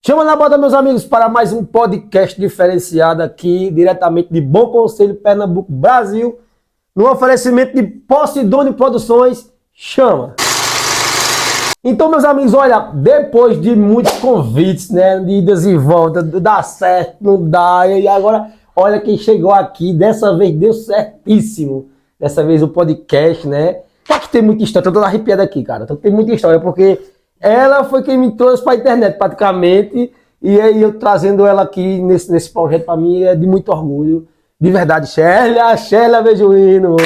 Chama na bota, meus amigos, para mais um podcast diferenciado aqui, diretamente de Bom Conselho, Pernambuco, Brasil, no oferecimento de Posidônio Produções. Chama! Então, meus amigos, olha, depois de muitos convites, né, de idas e voltas, dá certo, não dá, e agora, olha quem chegou aqui, dessa vez deu certíssimo, dessa vez o podcast, né, só que tem muita história, tô todo arrepiado aqui, cara, tem muita história, porque ela foi quem me trouxe para a internet, praticamente, e aí eu trazendo ela aqui nesse projeto, para mim, é de muito orgulho, de verdade, Shélia Bejuíno. Oi,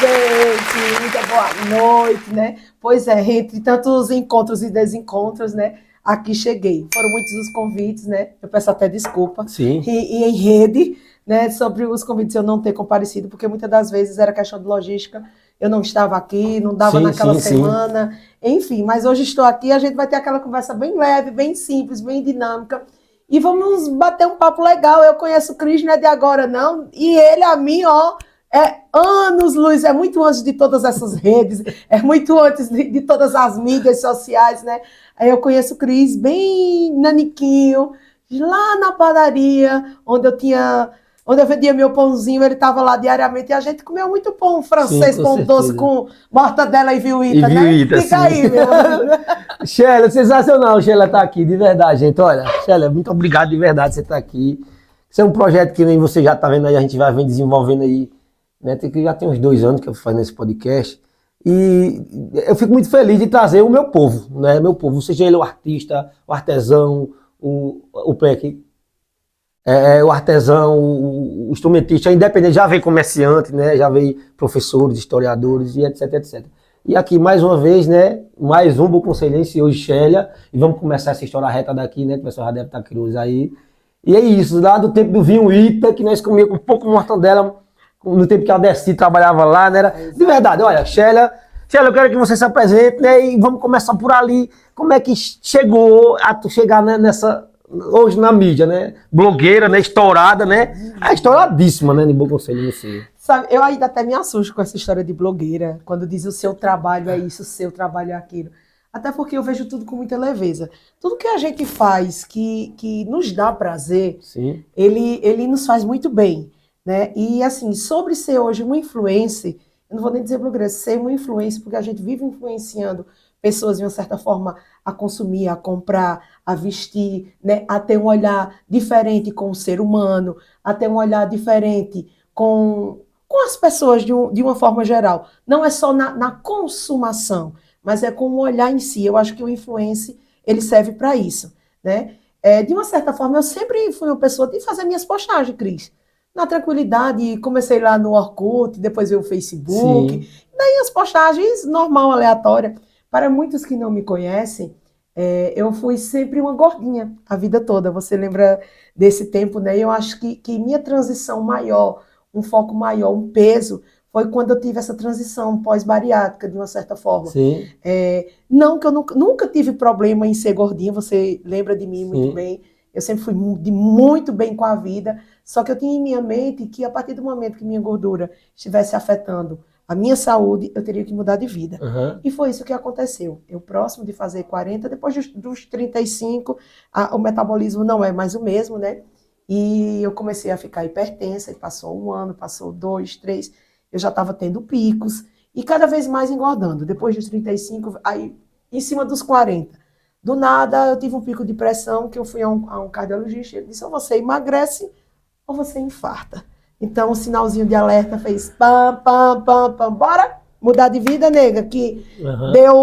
gente, muita boa noite, né? Pois é, entre tantos encontros e desencontros, né? Aqui cheguei. Foram muitos os convites, né? Eu peço até desculpa. Sim. E em rede, né? Sobre os convites eu não ter comparecido, porque muitas das vezes era questão de logística. Eu não estava aqui, não dava naquela semana. Enfim, mas hoje estou aqui, a gente vai ter aquela conversa bem leve, bem simples, bem dinâmica. E vamos bater um papo legal. Eu conheço o Cris, não é de agora, não. E ele, a mim, ó, é anos, Luiz, é muito antes de todas essas redes, é muito antes de todas as mídias sociais, né? Aí eu conheço o Cris bem naniquinho, lá na padaria, onde eu vendia meu pãozinho, ele estava lá diariamente, e a gente comeu muito pão francês, Sim, pão doce com mortadela e viuíta, né? Viuíta, Fica sim. aí, meu amigo. Shélia, sensacional, Shélia tá aqui, de verdade, gente. Olha, Shélia, muito obrigado de verdade você estar aqui. Isso é um projeto que nem você já tá vendo aí, a gente vai desenvolvendo aí, né? Já tem uns 2 anos que eu faço esse podcast. E eu fico muito feliz de trazer o meu povo, né? Meu povo, seja ele o artista, o artesão, o PEC, o artesão, o instrumentista, independente, já veio comerciante, né? Já veio professores, historiadores e etc, etc. E aqui, mais uma vez, né? Mais um Bom Conselhense, hoje Shélia, e vamos começar essa história reta daqui, né? Que o pessoal já deve estar curioso aí. E é isso, lá do tempo do vinho Ita, que nós comíamos com um pouco de mortadela, no tempo que a Desci trabalhava lá, né? De verdade, olha, Shélia, eu quero que você se apresente, né? E vamos começar por ali. Como é que chegou a tu chegar, né, hoje na mídia, né? Blogueira, né? Estourada, né? Estouradíssima, né? De Bom Conselho, você. Sabe, eu ainda até me assusto com essa história de blogueira, quando diz o seu trabalho é isso, o seu trabalho é aquilo. Até porque eu vejo tudo com muita leveza. Tudo que a gente faz que nos dá prazer, Sim. ele nos faz muito bem, né? E assim, sobre ser hoje uma influencer, eu não vou nem dizer blogueira, ser uma influencer, porque a gente vive influenciando pessoas de uma certa forma a consumir, a comprar, a vestir, né? A ter um olhar diferente com o ser humano, a ter um olhar diferente com as pessoas de uma forma geral. Não é só na consumação, mas é com o olhar em si. Eu acho que o influencer, ele serve para isso, né? De uma certa forma, eu sempre fui uma pessoa de fazer minhas postagens, Cris. Na tranquilidade, comecei lá no Orkut, depois veio o Facebook. Sim. Daí as postagens normal, aleatória. Para muitos que não me conhecem, eu fui sempre uma gordinha a vida toda. Você lembra desse tempo, né? Eu acho que minha transição maior, um foco maior, um peso, foi quando eu tive essa transição pós-bariátrica, de uma certa forma. Sim. Não que eu nunca tive problema em ser gordinha, você lembra de mim muito Sim. bem. Eu sempre fui muito bem com a vida, só que eu tinha em minha mente que a partir do momento que minha gordura estivesse afetando a minha saúde, eu teria que mudar de vida. Uhum. E foi isso que aconteceu. Eu, próximo de fazer 40, depois dos 35, o metabolismo não é mais o mesmo, né? E eu comecei a ficar hipertensa, e passou 1 ano, passou 2, 3, eu já estava tendo picos, e cada vez mais engordando. Depois dos 35, aí em cima dos 40. Do nada, eu tive um pico de pressão, que eu fui a um cardiologista, ele disse, ou você emagrece, ou você infarta. Então, o sinalzinho de alerta fez pam, pam, pam, pam, bora mudar de vida, nega, que deu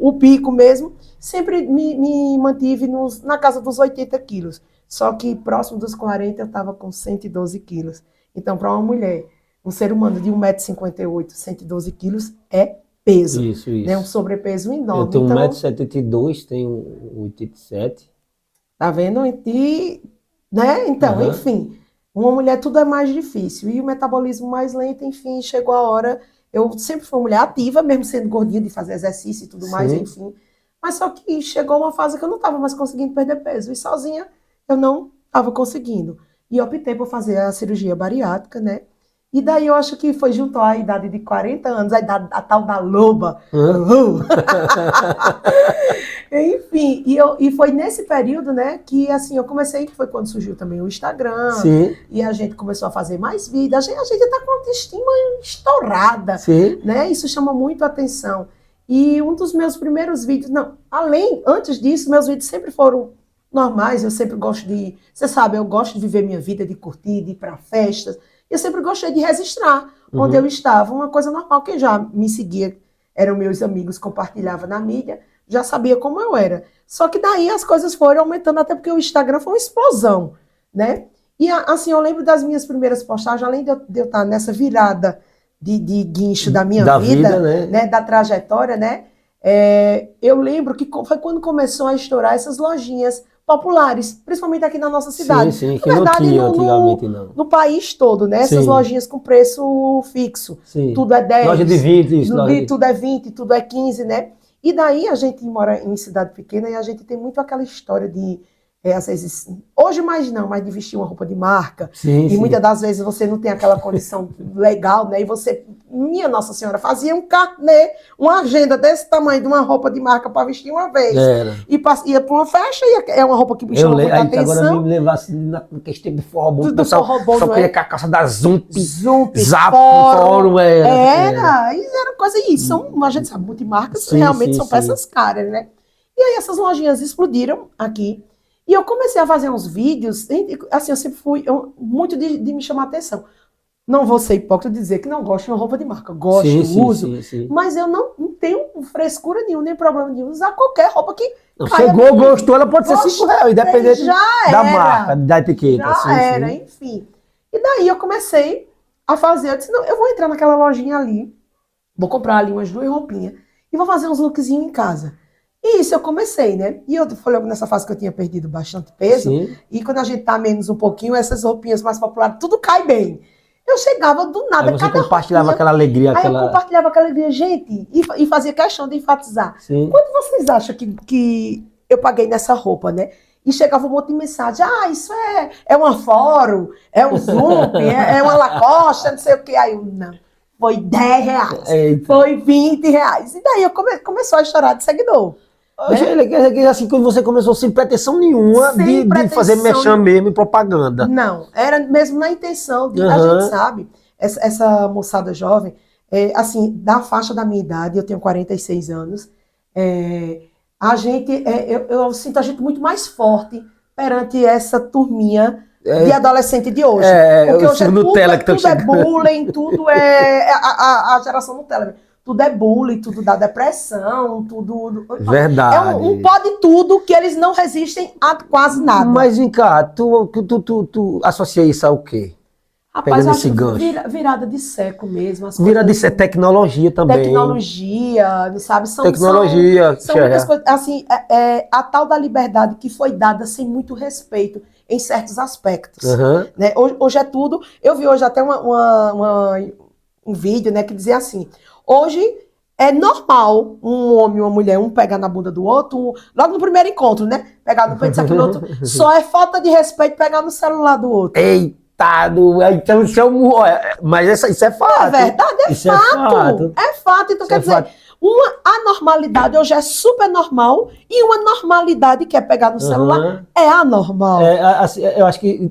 o pico mesmo. Sempre me mantive na casa dos 80 quilos. Só que próximo dos 40 eu estava com 112 quilos. Então, para uma mulher, um ser humano de 1,58 m, 112 quilos é peso. Isso. Né? Um sobrepeso enorme. Eu tenho então, 1,72 m, tenho 87. Tá vendo? E, né? Então, enfim, uma mulher tudo é mais difícil. E o metabolismo mais lento, enfim, chegou a hora. Eu sempre fui uma mulher ativa, mesmo sendo gordinha, de fazer exercício e tudo mais, enfim. Mas só que chegou uma fase que eu não estava mais conseguindo perder peso. E sozinha eu não estava conseguindo. E optei por fazer a cirurgia bariátrica, né? E daí eu acho que foi junto à idade de 40 anos, a tal da loba. Enfim, e foi nesse período, né, que assim, eu comecei, que foi quando surgiu também o Instagram, Sim, e a gente começou a fazer mais vídeos, a gente tá com a autoestima estourada, sim. né, isso chama muito a atenção. E um dos meus primeiros vídeos, não, antes disso, meus vídeos sempre foram normais, eu sempre gosto de, você sabe, eu gosto de viver minha vida, de curtir, de ir para festas, eu sempre gostei de registrar onde eu estava, uma coisa normal. Quem já me seguia, eram meus amigos, compartilhava na mídia, já sabia como eu era. Só que daí as coisas foram aumentando, até porque o Instagram foi uma explosão, né? E assim, eu lembro das minhas primeiras postagens, além de eu estar nessa virada de guincho da minha Da vida, né? Da trajetória, né? Eu lembro que foi quando começou a estourar essas lojinhas populares, principalmente aqui na nossa cidade. Sim, que Na não verdade, tinha antigamente, não. no país todo, né? Essas Sim. lojinhas com preço fixo. Sim. Tudo é 10. Loja de 20, isso. Tudo é 20, tudo é 15, né? E daí a gente mora em cidade pequena e a gente tem muito aquela história de, às vezes, hoje mais não, mas de vestir uma roupa de marca. Sim, E muitas das vezes você não tem aquela condição legal, né? E você, minha Nossa Senhora, fazia um carnê, uma agenda desse tamanho de uma roupa de marca para vestir uma vez. Era. E ia para uma festa e é uma roupa que me chama muita atenção. Agora me levar assim na questão de forró bom. Tudo forró bom, só não queria é? com a calça da Zump, Zap, Fórum, era. Isso era coisa isso. São, a gente sabe, multimarcas realmente são peças caras, né? E aí essas lojinhas explodiram aqui. E eu comecei a fazer uns vídeos, assim, eu sempre fui muito de me chamar a atenção. Não vou ser hipócrita dizer que não gosto de uma roupa de marca. Gosto, uso. Mas eu não tenho frescura nenhuma, nem problema nenhum usar qualquer roupa que chegou, gostou, ela pode ser R$5, independente da marca, da etiqueta. Já era, enfim. E daí eu comecei a fazer, eu disse, não, eu vou entrar naquela lojinha ali, vou comprar ali umas 2 roupinhas e vou fazer uns lookzinhos em casa. E isso eu comecei, né? E eu falei nessa fase que eu tinha perdido bastante peso. Sim. E quando a gente tá menos um pouquinho, essas roupinhas mais populares, tudo cai bem. Eu chegava do nada. Aí você compartilhava aquela alegria. Aí eu compartilhava aquela alegria, gente, e fazia questão de enfatizar. Sim. Quanto vocês acham que eu paguei nessa roupa, né? E chegava um monte de mensagem. Ah, isso é uma Fórum, é um Zoom, é uma Lacoste, não sei o quê. Aí eu, não. Foi R$10. Eita. Foi R$20. E daí começou a estourar de seguidor. Assim, quando você começou sem pretensão nenhuma de fazer mexer mesmo em propaganda. Não, era mesmo na intenção de, a gente sabe, essa moçada jovem, assim, da faixa da minha idade, eu tenho 46 anos, a gente, eu sinto a gente muito mais forte perante essa turminha de adolescente de hoje. Porque hoje tudo é bullying, tudo é a geração Nutella. Tudo é bullying, tudo dá depressão, tudo... Verdade. É um pó de tudo que eles não resistem a quase nada. Mas vem cá, tu associa isso ao quê? Rapaz, eu acho virada de século mesmo. Virada de século, tecnologia também. Tecnologia, sabe? São muitas coisas. Assim, a tal da liberdade que foi dada sem muito respeito em certos aspectos. Né? Hoje é tudo... Eu vi hoje até um vídeo, né, que dizia assim... Hoje é normal um homem e uma mulher, um pegar na bunda do outro, logo no primeiro encontro, né? Pegar no peito daquele outro. Só é falta de respeito pegar no celular do outro. Eita, então isso mas isso é fato. É verdade, isso fato. É fato. Então, quer dizer, uma anormalidade hoje é super normal e uma normalidade que é pegar no celular é anormal. Assim, eu acho que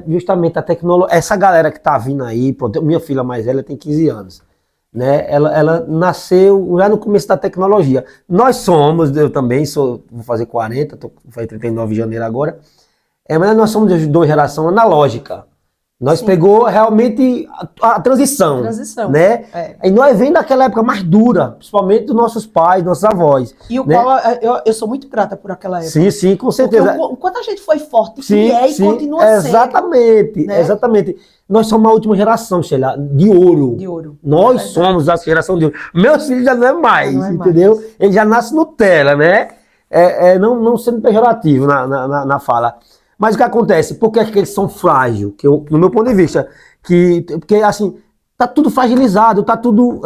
justamente a tecnologia, essa galera que tá vindo aí, pronto, minha filha mais velha tem 15 anos. Né? Ela nasceu já no começo da tecnologia. Nós somos, eu também vou fazer 40, vou fazer 39 de janeiro agora, mas nós somos de uma geração analógica. Nós pegou realmente a transição. Né? E nós vem daquela época mais dura, principalmente dos nossos pais, nossos avós. E o qual eu sou muito grata por aquela época. Sim, com certeza. Porque o quanto a gente foi forte, e continua sendo. Exatamente, né? Exatamente. Nós somos a última geração, Sheila, de ouro. De ouro. Nós somos a geração de ouro. Meus filhos já não é mais, entendeu? Ele já nasce Nutella, né? Não sendo pejorativo na fala. Mas o que acontece? Por que eles são frágeis? No meu ponto de vista, porque assim, tá tudo fragilizado, tá tudo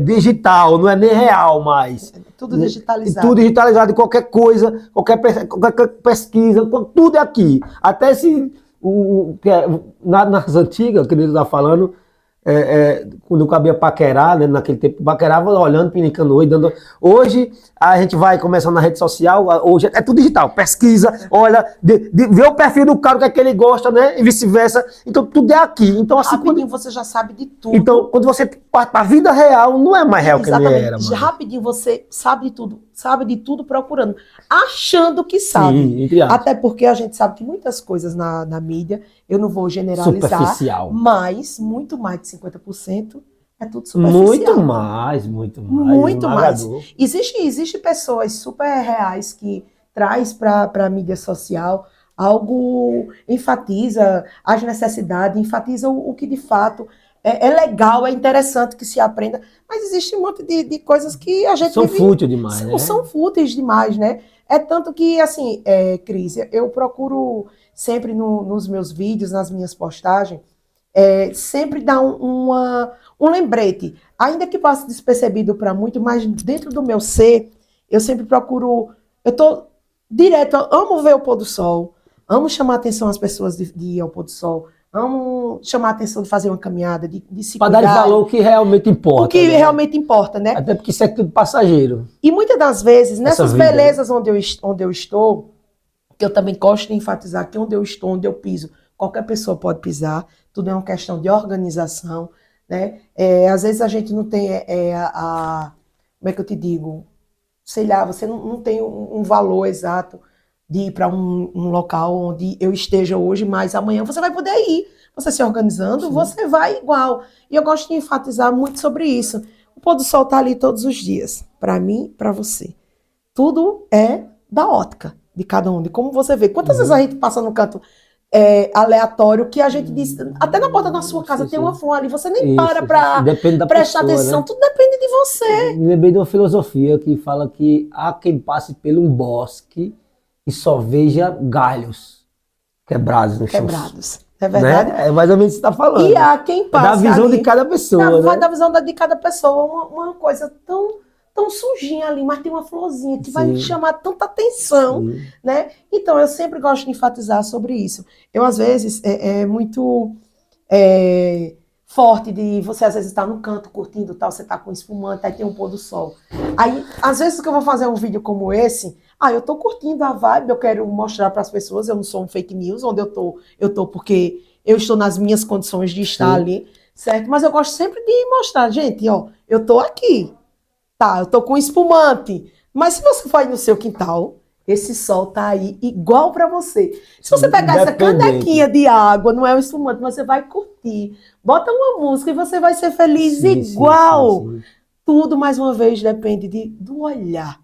digital, não é nem real mais. Tudo digitalizado. Tudo digitalizado, qualquer coisa, qualquer pesquisa, tudo é aqui. Até se... nas antigas, que ele está falando, quando eu cabia paquerar, né, naquele tempo, paquerava olhando, pinicando oi, dando. Hoje a gente vai começar na rede social, hoje é tudo digital, pesquisa, olha, vê o perfil do cara, o que é que ele gosta, né? E vice-versa. Então tudo é aqui. Então, assim, Rapidinho você já sabe de tudo. então, quando você parte para a vida real, não é mais real que ele era, mano. Rapidinho você sabe de tudo procurando, achando que sabe. Sim, entre aspas. Até porque a gente sabe que muitas coisas na mídia, eu não vou generalizar, Superficial. mas muito mais de 50% é tudo superficial. Muito mais, muito mais. Muito mais. Esmagador. Existe pessoas super reais que traz para a mídia social algo, enfatiza as necessidades, enfatiza o que de fato é legal, é interessante que se aprenda, mas existe um monte de coisas que a gente São fúteis demais, né? são fúteis demais, né? É tanto que, assim, Cris, eu procuro sempre nos meus vídeos, nas minhas postagens, sempre dar um lembrete, ainda que passe despercebido para muito, mas dentro do meu ser, eu sempre procuro, eu tô direto, eu amo ver o pôr do sol, amo chamar a atenção às pessoas de ir ao pôr do sol, amo chamar a atenção de fazer uma caminhada, de se Para dar cuidar. valor o que realmente importa. O que né? realmente importa, né? Até porque isso é tudo passageiro. E muitas das vezes, nessas vida, belezas onde eu estou, que eu também gosto de enfatizar que onde eu estou, onde eu piso, qualquer pessoa pode pisar, tudo é uma questão de organização, né? Às vezes a gente não tem como é que eu te digo? Sei lá, você não tem um valor exato de ir para um local onde eu esteja hoje, mas amanhã você vai poder ir. Você se organizando, Sim. você vai igual. E eu gosto de enfatizar muito sobre isso. O pôr do sol está ali todos os dias, para mim, para você. Tudo é da ótica de cada um, de como você vê. Quantas vezes a gente passa no canto aleatório que a gente diz, até na porta da sua casa tem uma flor ali, você nem para prestar atenção, né? tudo depende de você. Me lembrei de uma filosofia que fala que há quem passe por um bosque e só veja galhos quebrados no chão. Quebrados. É verdade? Né? É mais ou menos o que você está falando. E há quem passa da visão ali, de cada pessoa. vai né? da visão de cada pessoa, uma coisa tão sujinha ali, mas tem uma florzinha que vai chamar tanta atenção, né? Então, eu sempre gosto de enfatizar sobre isso. Eu, às vezes, é muito forte de você, às vezes, estar no canto curtindo tal, você tá com espumante, aí tem um pôr do sol. Aí, às vezes que eu vou fazer um vídeo como esse, eu tô curtindo a vibe, eu quero mostrar para as pessoas, eu não sou um fake news, onde eu tô porque eu estou nas minhas condições de estar ali, certo? Mas eu gosto sempre de mostrar, gente, ó, eu tô aqui. Tá, eu tô com espumante. Mas se você for no seu quintal, esse sol tá aí igual para você. Se você pegar essa canequinha de água, não é um espumante, você vai curtir. Bota uma música e você vai ser feliz igual. Sim. Tudo, mais uma vez, depende do olhar.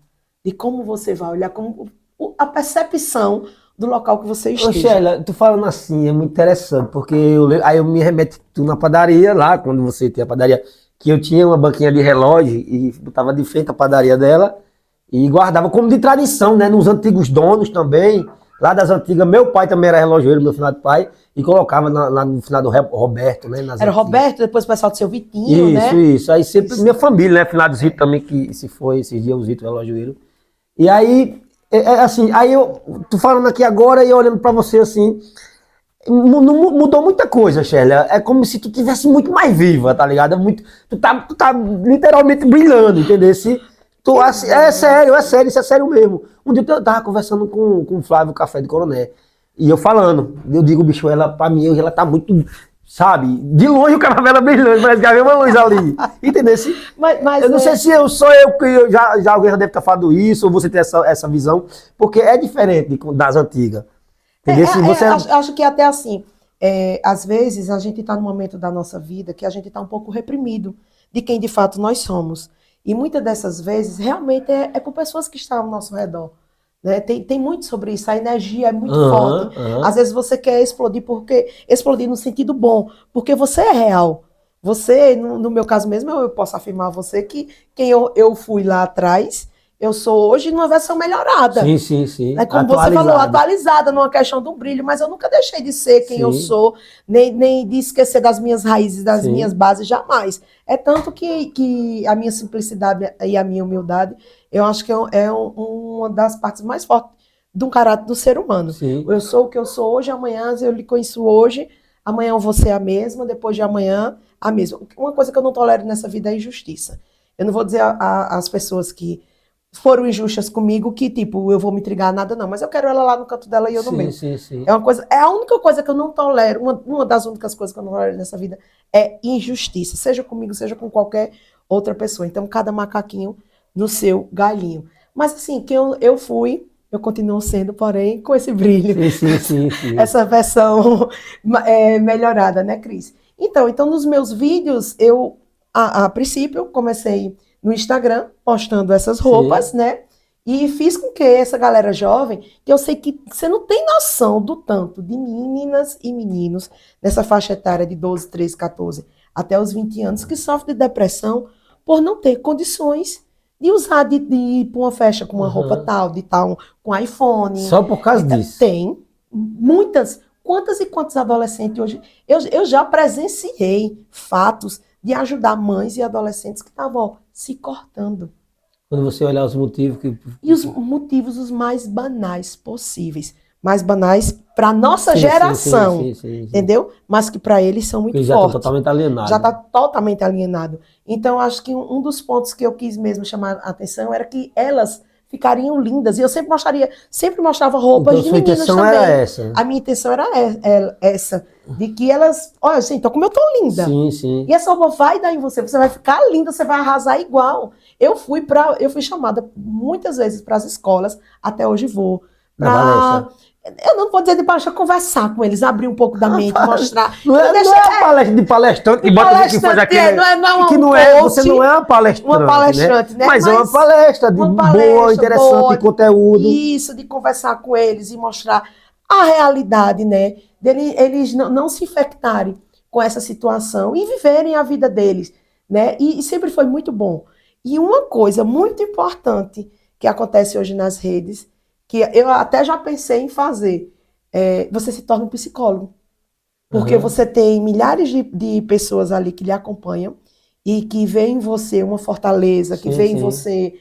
De como você vai olhar, como a percepção do local que você esteja. Ô, Sheila, tu falando assim, é muito interessante, porque aí eu me remeto tu na padaria lá, quando você tem a padaria, que eu tinha uma banquinha de relógio e botava de frente à padaria dela e guardava como de tradição, né? Nos antigos donos também, lá das antigas, meu pai também era relojoeiro, meu finado pai, e colocava lá no finado Roberto, né? Era antigas. Roberto, depois o pessoal do seu Vitinho, né? Isso. Aí sempre, minha família, né? Finado Zito também, que se foi esses dias, o Zito relojoeiro. E aí, assim, tô falando aqui agora e olhando pra você assim, mudou muita coisa, Sheila. É como se tu tivesse muito mais viva, tá ligado? Tu tá literalmente brilhando, entendeu? Assim, é sério, isso é sério mesmo. Um dia eu tava conversando com o Flávio Café de Coroné, e eu falando, eu digo, bicho, ela pra mim, ela tá muito, sabe, de longe o caravela brilhando, parece que havia uma luz ali, entendeu? Mas eu não sei se sou eu que já alguém já deve ter falado isso, ou você tem essa visão, porque é diferente das antigas. Acho que até assim, às vezes a gente está num momento da nossa vida que a gente está um pouco reprimido de quem de fato nós somos. E muitas dessas vezes realmente é por pessoas que estão ao nosso redor. Né? Tem muito sobre isso, a energia é muito forte. Às vezes você quer explodir no sentido bom, porque você é real. Você, no meu caso mesmo, eu posso afirmar a você que quem eu fui lá atrás, eu sou hoje numa versão melhorada. Sim. É como você falou, atualizada numa questão do brilho, mas eu nunca deixei de ser quem eu sou, nem de esquecer das minhas raízes, das minhas bases, jamais. É tanto que a minha simplicidade e a minha humildade, eu acho que é uma das partes mais fortes do caráter do ser humano. Sim. Eu sou o que eu sou hoje, amanhã eu lhe conheço hoje, amanhã eu vou ser a mesma, depois de amanhã a mesma. Uma coisa que eu não tolero nessa vida é injustiça. Eu não vou dizer às pessoas que foram injustas comigo que, tipo, eu vou me intrigar a nada, não. Mas eu quero ela lá no canto dela e eu no meu. Sim. É a única coisa que eu não tolero, uma das únicas coisas que eu não tolero nessa vida é injustiça, seja comigo, seja com qualquer outra pessoa. Então, cada macaquinho no seu galinho. Mas, assim, que eu fui, eu continuo sendo, porém, com esse brilho. Sim. Essa versão melhorada, né, Cris? Então, nos meus vídeos, eu, a princípio, comecei no Instagram, postando essas roupas, né? E fiz com que essa galera jovem, que eu sei que você não tem noção do tanto de meninas e meninos nessa faixa etária de 12, 13, 14 até os 20 anos, que sofrem de depressão por não ter condições de usar, de ir para uma festa com uma roupa tal, de tal, com iPhone. Só por causa disso. Tem muitas. Quantas e quantos adolescentes hoje... Eu já presenciei fatos de ajudar mães e adolescentes que estavam se cortando. Quando você olhar os motivos que... E os motivos os mais banais possíveis. Mais banais para nossa geração, sim. entendeu? Mas que para eles são muito Porque fortes. já está totalmente alienado. Já está totalmente alienado. Então, acho que um dos pontos que eu quis mesmo chamar a atenção era que elas ficariam lindas. E eu sempre mostrava roupas então, de sua meninas intenção também. era essa. A minha intenção era essa. De que elas... Olha, assim, então como eu tô linda. Sim. E essa roupa vai dar em você. Você vai ficar linda, você vai arrasar igual. Eu fui chamada muitas vezes para as escolas, até hoje vou. Eu não vou dizer de palestra, conversar com eles, abrir um pouco da mente, mostrar. Não é uma palestra de palestrante que bota que faz aquele... Você não é uma palestrante, né? Mas é uma palestra boa, interessante, de conteúdo. Isso, de conversar com eles e mostrar a realidade, né? Eles não se infectarem com essa situação e viverem a vida deles, né? E sempre foi muito bom. E uma coisa muito importante que acontece hoje nas redes, que eu até já pensei em fazer, você se torna um psicólogo. Porque você tem milhares de pessoas ali que lhe acompanham e que veem em você uma fortaleza, que veem em você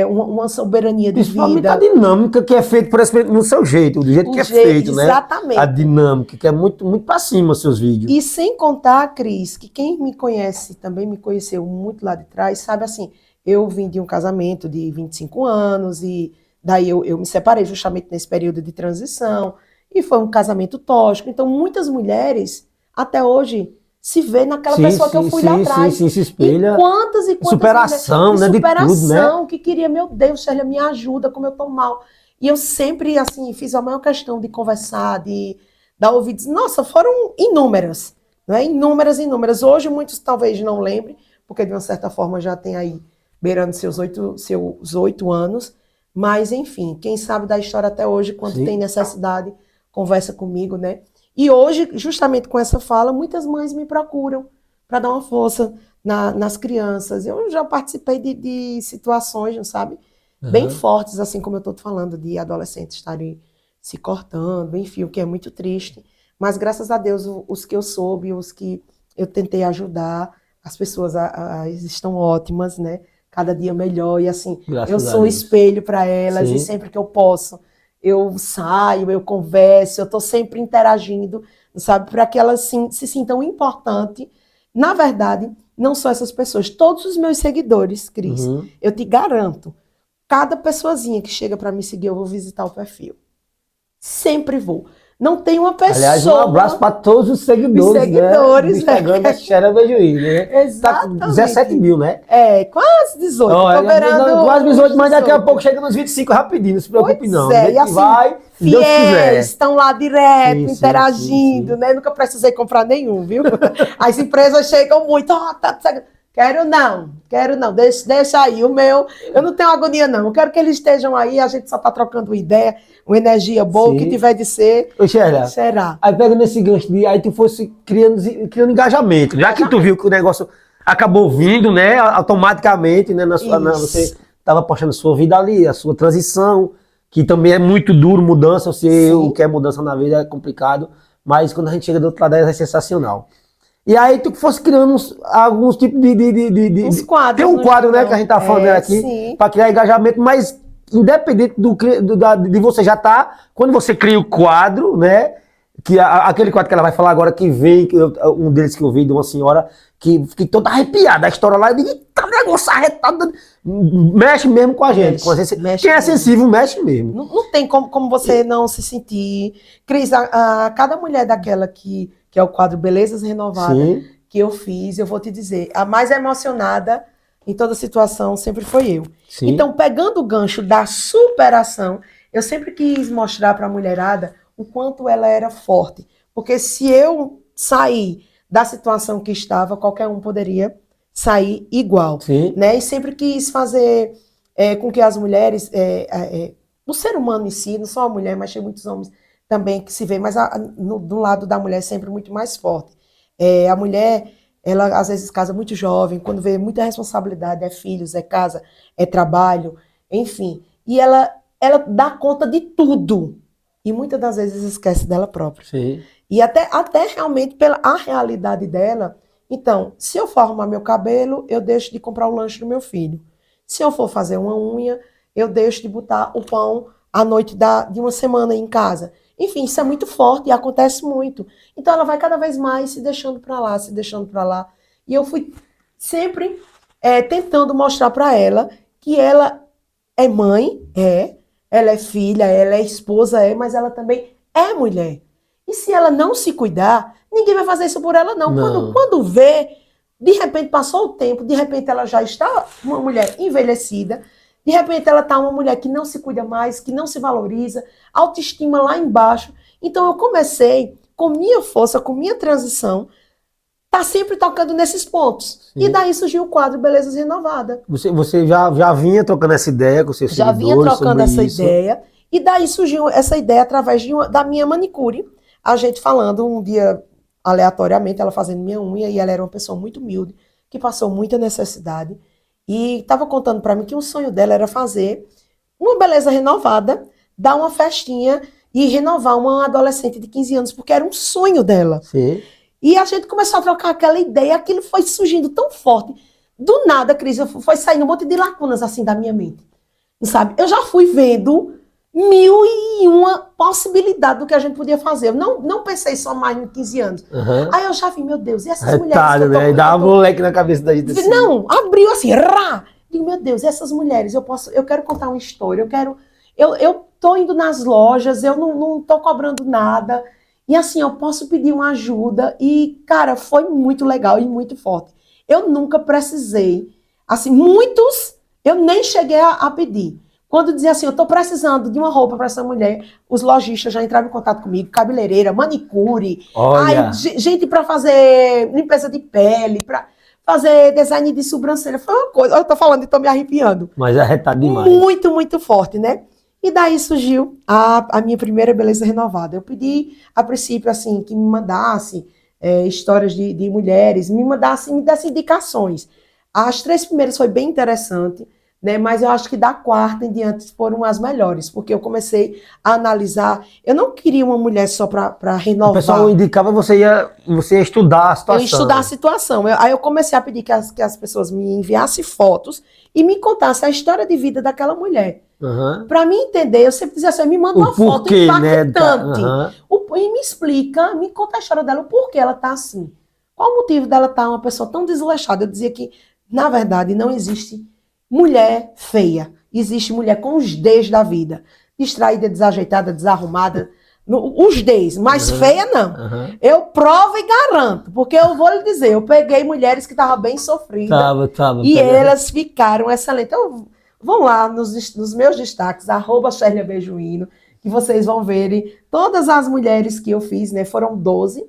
uma soberania de Principalmente vida. a dinâmica que é feita no seu jeito, do jeito que é feito, né? Exatamente. A dinâmica, que é muito, muito pra cima os seus vídeos. E sem contar, Cris, que quem me conhece, também me conheceu muito lá de trás, sabe assim, eu vim de um casamento de 25 anos e daí eu me separei justamente nesse período de transição e foi um casamento tóxico. Então muitas mulheres, até hoje, se vê naquela pessoa que eu fui lá atrás. Sim, se espelha. E quantas superação, né? Superação, que queria, meu Deus, Célia, me ajuda, como eu tô mal. E eu sempre, assim, fiz a maior questão de conversar, de dar ouvidos. Nossa, foram inúmeras, né? Inúmeras. Hoje muitos talvez não lembrem, porque de uma certa forma já tem aí, beirando seus 8 anos. Mas, enfim, quem sabe da história até hoje, quando tem necessidade, conversa comigo, né? E hoje, justamente com essa fala, muitas mães me procuram para dar uma força nas crianças. Eu já participei de situações, não sabe? Bem fortes, assim como eu estou falando, de adolescentes estarem se cortando, enfim, o que é muito triste. Mas, graças a Deus, os que eu soube, os que eu tentei ajudar, as pessoas estão ótimas, né? Cada dia melhor. E, assim, eu sou espelho para elas. Sim. E sempre que eu posso, eu saio, eu converso, eu estou sempre interagindo, sabe, para que elas se sintam importantes. Na verdade, não só essas pessoas, todos os meus seguidores, Cris, eu te garanto, cada pessoazinha que chega para me seguir, eu vou visitar o perfil. Sempre vou. Não tem uma pessoa... Aliás, um abraço para todos os seguidores, né? Do Instagram da Xera Bejuí, né? Exatamente. Tá 17 mil, né? Quase 18. Quase 18, mas daqui a pouco chega nos 25 rapidinho, não se preocupe não. E assim, vai, fiéis, estão lá direto, interagindo, né? Nunca precisei comprar nenhum, viu? As empresas chegam muito, quero não, deixa aí, o meu, eu não tenho agonia não, eu quero que eles estejam aí, a gente só tá trocando ideia, uma energia boa, o que tiver de ser, será. Aí pega nesse gancho, aí tu fosse criando engajamento, já que tu viu que o negócio acabou vindo, né, automaticamente, né, você tava postando sua vida ali, a sua transição, que também é muito duro, mudança, você quer mudança na vida, é complicado, mas quando a gente chega do outro lado é sensacional. E aí tu fosse criando alguns tipos de uns quadros. Tem um quadro, né, que a gente tá falando aqui, para criar engajamento, mas independente de você já tá, quando você cria o quadro, né, Que aquele quadro que ela vai falar agora, que vem, um deles que eu vi de uma senhora que fiquei toda arrepiada. A história lá, eu digo, tá negócio arretado. Mexe mesmo com a gente. Mexe Quem é mesmo. sensível, mexe mesmo. Não tem como você não se sentir. Cris, cada mulher daquela que é o quadro Belezas Renovadas, Sim. que eu fiz, eu vou te dizer, a mais emocionada em toda situação sempre foi eu. Sim. Então, pegando o gancho da superação, eu sempre quis mostrar para a mulherada o quanto ela era forte. Porque se eu sair da situação que estava, qualquer um poderia sair igual. Sim. Né? E sempre quis fazer com que as mulheres, o ser humano em si, não só a mulher, mas tem muitos homens também que se vê, mas do lado da mulher sempre muito mais forte. A mulher, ela às vezes casa muito jovem, quando vê muita responsabilidade, é filhos, é casa, é trabalho, enfim. E ela dá conta de tudo. E muitas das vezes esquece dela própria. Sim. E até realmente pela a realidade dela. Então, se eu for arrumar meu cabelo, eu deixo de comprar o lanche do meu filho. Se eu for fazer uma unha, eu deixo de botar o pão à noite de uma semana em casa. Enfim, isso é muito forte e acontece muito. Então ela vai cada vez mais se deixando para lá, se deixando para lá. E eu fui sempre tentando mostrar para ela que ela é mãe, ela é filha, ela é esposa, mas ela também é mulher. E se ela não se cuidar, ninguém vai fazer isso por ela, não. Quando vê, de repente passou o tempo, de repente ela já está uma mulher envelhecida, de repente ela está uma mulher que não se cuida mais, que não se valoriza, autoestima lá embaixo. Então eu comecei, com minha força, com minha transição, tá sempre tocando nesses pontos. Sim. E daí surgiu o quadro Belezas Renovadas. Você já vinha trocando essa ideia com seus seguidores? Já vinha trocando essa ideia. E daí surgiu essa ideia através da minha manicure. A gente falando um dia, aleatoriamente, ela fazendo minha unha, e ela era uma pessoa muito humilde, que passou muita necessidade. E estava contando para mim que o sonho dela era fazer uma beleza renovada, dar uma festinha e renovar uma adolescente de 15 anos, porque era um sonho dela. Sim. E a gente começou a trocar aquela ideia, aquilo foi surgindo tão forte. Do nada, Cris, foi saindo um monte de lacunas assim da minha mente. Sabe? Eu já fui vendo 1001 possibilidades do que a gente podia fazer. Eu não pensei só mais em 15 anos. Uhum. Aí eu já vi, meu Deus, e essas mulheres? Retalho, né? E dá uma moleque na cabeça da gente assim. Não, abriu assim, rá! Digo, meu Deus, e essas mulheres? Eu quero contar uma história, eu tô indo nas lojas, eu não tô cobrando nada. E assim, eu posso pedir uma ajuda. E, cara, foi muito legal e muito forte. Eu nunca precisei. Assim, muitos eu nem cheguei a pedir. Quando dizia assim, eu tô precisando de uma roupa para essa mulher, os lojistas já entravam em contato comigo, cabeleireira, manicure, gente para fazer limpeza de pele, para fazer design de sobrancelha. Foi uma coisa, eu tô falando e tô me arrepiando. Mas é retado demais. Muito, muito forte, né? E daí surgiu a minha primeira Beleza Renovada. Eu pedi, a princípio, assim, que me mandasse histórias de mulheres, me desse indicações. As 3 primeiras foi bem interessante, né? Mas eu acho que da 4ª em diante foram as melhores, porque eu comecei a analisar. Eu não queria uma mulher só para renovar. O pessoal indicava você ia estudar a situação. Eu ia estudar a situação. Aí eu comecei a pedir que as pessoas me enviassem fotos e me contassem a história de vida daquela mulher. Uhum. Para mim entender, eu sempre dizia assim, me manda uma foto impactante. Né? E me explica, me conta a história dela, o porquê ela tá assim. Qual o motivo dela estar uma pessoa tão desleixada? Eu dizia que, na verdade, não existe mulher feia. Existe mulher com os Ds da vida. Distraída, desajeitada, desarrumada. Os Ds, mas feia não. Uhum. Eu provo e garanto, porque eu vou lhe dizer, eu peguei mulheres que estavam bem sofridas. E elas ficaram excelentes. Então, vão lá nos meus destaques, @ShirleyBeijuíno, que vocês vão verem todas as mulheres que eu fiz, né? Foram 12,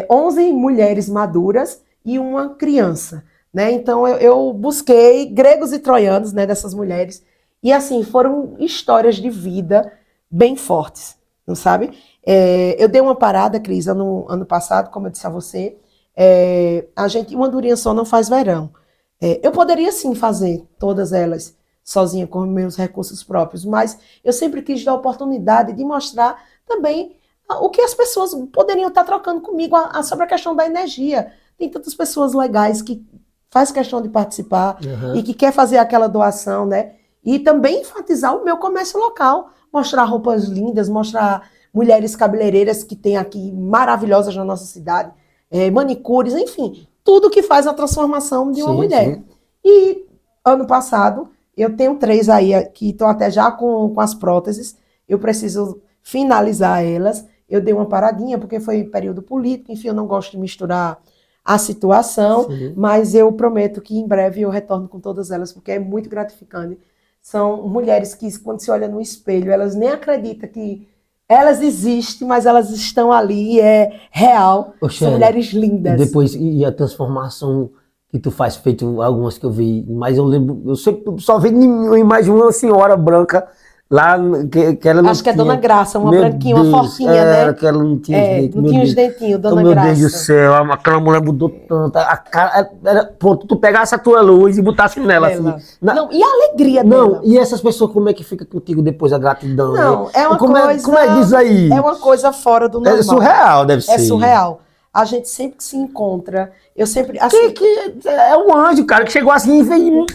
11 mulheres maduras e uma criança, né? Então eu busquei gregos e troianos, né, dessas mulheres, e assim, foram histórias de vida bem fortes, não sabe? Eu dei uma parada, Cris, ano passado, como eu disse a você, uma andorinha só não faz verão. Eu poderia sim fazer todas elas sozinha com meus recursos próprios, mas eu sempre quis dar a oportunidade de mostrar também o que as pessoas poderiam estar trocando comigo sobre a questão da energia. Tem tantas pessoas legais que faz questão de participar e que quer fazer aquela doação, né? E também enfatizar o meu comércio local, mostrar roupas lindas, mostrar mulheres cabeleireiras que tem aqui maravilhosas na nossa cidade, manicures, enfim, tudo que faz a transformação de uma mulher. Sim. E ano passado, eu tenho 3 aí que estão até já com as próteses, eu preciso finalizar elas. Eu dei uma paradinha, porque foi período político, enfim, eu não gosto de misturar a situação, Sim. mas eu prometo que em breve eu retorno com todas elas, porque é muito gratificante. São mulheres que, quando se olha no espelho, elas nem acreditam que elas existem, mas elas estão ali, é real. Ô, São Sheila, mulheres lindas. Depois, e a transformação que tu faz, feito algumas que eu vi, mas eu lembro, eu sempre só vi uma imagem de uma senhora branca lá, que ela não Acho que é tinha, Dona Graça, uma meu branquinha, uma Deus, fortinha, né? que ela não tinha os dentes, Não meu tinha os Deus. dentinhos, Oh, Dona meu Graça. Deus do céu, aquela mulher mudou tanto, a cara, pronto, tu pegasse a tua luz e botasse nela, Ela. assim. Não, e a alegria Não, dela? e essas pessoas, como é que fica contigo depois a gratidão? Não, é uma como coisa. como é que diz aí? É uma coisa fora do normal. É surreal, deve ser. É surreal. A gente sempre que se encontra, eu sempre. Assim, Que é um anjo, cara, que chegou assim e veio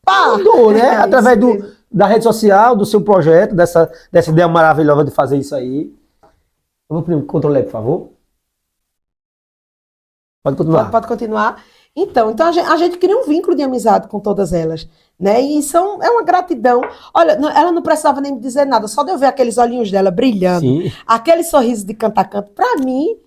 pá! mudou, né? Através Isso mesmo. da rede social, do seu projeto, dessa ideia maravilhosa de fazer isso aí. Vamos pro controle, por favor. Pode continuar. Pode continuar. Então a gente cria um vínculo de amizade com todas elas, né? E é uma gratidão. Olha, ela não precisava nem me dizer nada, só de eu ver aqueles olhinhos dela brilhando, Sim. aquele sorriso de canto a canto, pra mim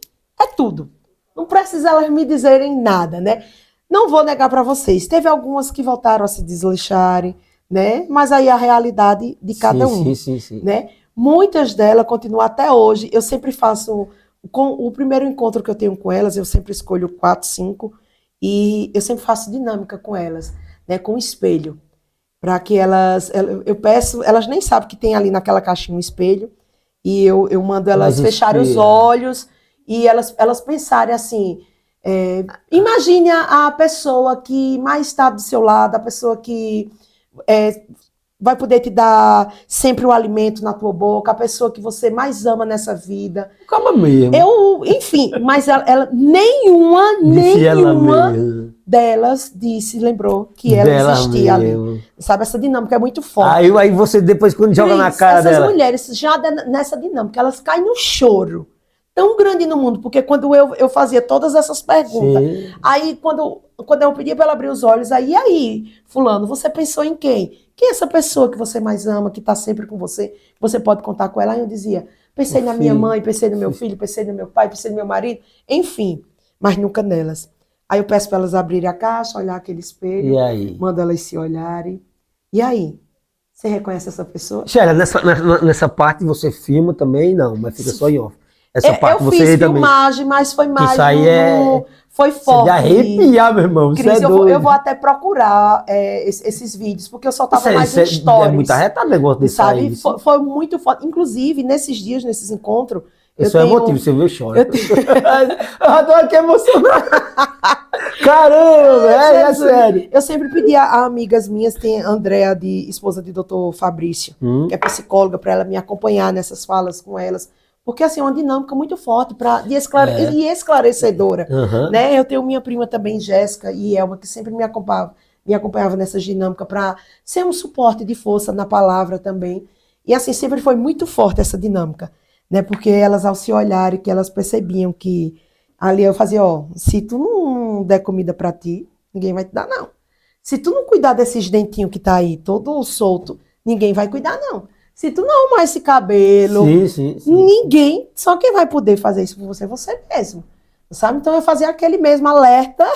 é tudo. Não precisa elas me dizerem nada, né? Não vou negar pra vocês, teve algumas que voltaram a se desleixarem, né? Mas aí a realidade de cada um, Sim. né? Muitas delas continuam até hoje. Eu sempre faço, com o primeiro encontro que eu tenho com elas, eu sempre escolho 4, 5, e eu sempre faço dinâmica com elas, né? Com espelho, para que eu peço, elas nem sabem que tem ali naquela caixinha um espelho, e eu mando elas fecharem os olhos e elas pensarem assim. Imagine a pessoa que mais está do seu lado, a pessoa que vai poder te dar sempre o alimento na tua boca, a pessoa que você mais ama nessa vida. Calma mesmo. Enfim, mas nenhuma delas lembrou que ela existia ali. Sabe, essa dinâmica é muito forte. Aí você depois, quando joga na cara essas dela... Essas mulheres, já nessa dinâmica, elas caem no choro tão grande no mundo, porque quando eu fazia todas essas perguntas, sim, aí quando eu pedia para ela abrir os olhos, aí, fulano, você pensou em quem? Quem é essa pessoa que você mais ama, que está sempre com você, você pode contar com ela? Aí eu dizia, pensei na minha mãe, pensei no meu filho, pensei no meu pai, pensei no meu marido, enfim, mas nunca nelas. Aí eu peço para elas abrirem a caixa, olhar aquele espelho, mando elas se olharem, e aí? Você reconhece essa pessoa? Sheila, nessa parte você filma também? Não, mas fica só em off. Essa parte eu fiz filmagem, mas foi mais. Isso aí foi forte. Você arrepiar, meu irmão. Cris, eu vou até procurar esses vídeos, porque eu só tava mais em stories. É muito arretado o negócio desse sabe? Aí. Foi muito forte. Inclusive, nesses dias, nesses encontros. Isso é motivo, você viu, chora. Eu tô aqui emocionado. Caramba, é sério. Eu sempre pedi a amigas minhas, tem a Andréa, esposa de Dr. Fabrício, que é psicóloga, para ela me acompanhar nessas falas com elas. Porque, assim, é uma dinâmica muito forte e esclarecedora. Uhum. Né? Eu tenho minha prima também, Jéssica, e Elma, que sempre me acompanhava nessa dinâmica para ser um suporte de força na palavra também. E, assim, sempre foi muito forte essa dinâmica. Né? Porque elas, ao se olharem, que elas percebiam que ali eu fazia, se tu não der comida para ti, ninguém vai te dar, não. Se tu não cuidar desses dentinhos que tá aí, todo solto, ninguém vai cuidar, não. Se tu não arrumar esse cabelo, sim. ninguém, só quem vai poder fazer isso por você é você mesmo, sabe? Então eu fazia aquele mesmo alerta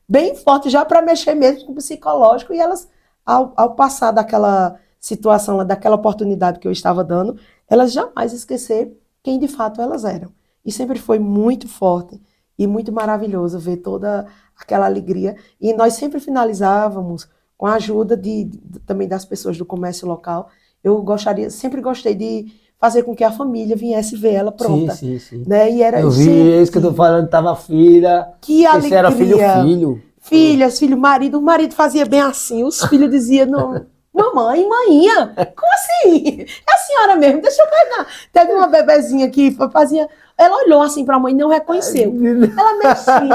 bem forte já para mexer mesmo com o psicológico e elas, ao passar daquela situação, daquela oportunidade que eu estava dando, elas jamais esquecer quem de fato elas eram. E sempre foi muito forte e muito maravilhoso ver toda aquela alegria. E nós sempre finalizávamos com a ajuda também das pessoas do comércio local. Eu sempre gostei de fazer com que a família viesse ver ela pronta. Sim. Né? E era, eu vi isso que eu tô falando, tava filha. Que alegria. Era filho. Filhas, filho, marido. O marido fazia bem assim. Os filhos diziam, Mamãe, manhinha, como assim? É a senhora mesmo, deixa eu pegar. Teve uma bebezinha que fazia, ela olhou assim pra mãe e não reconheceu. Ela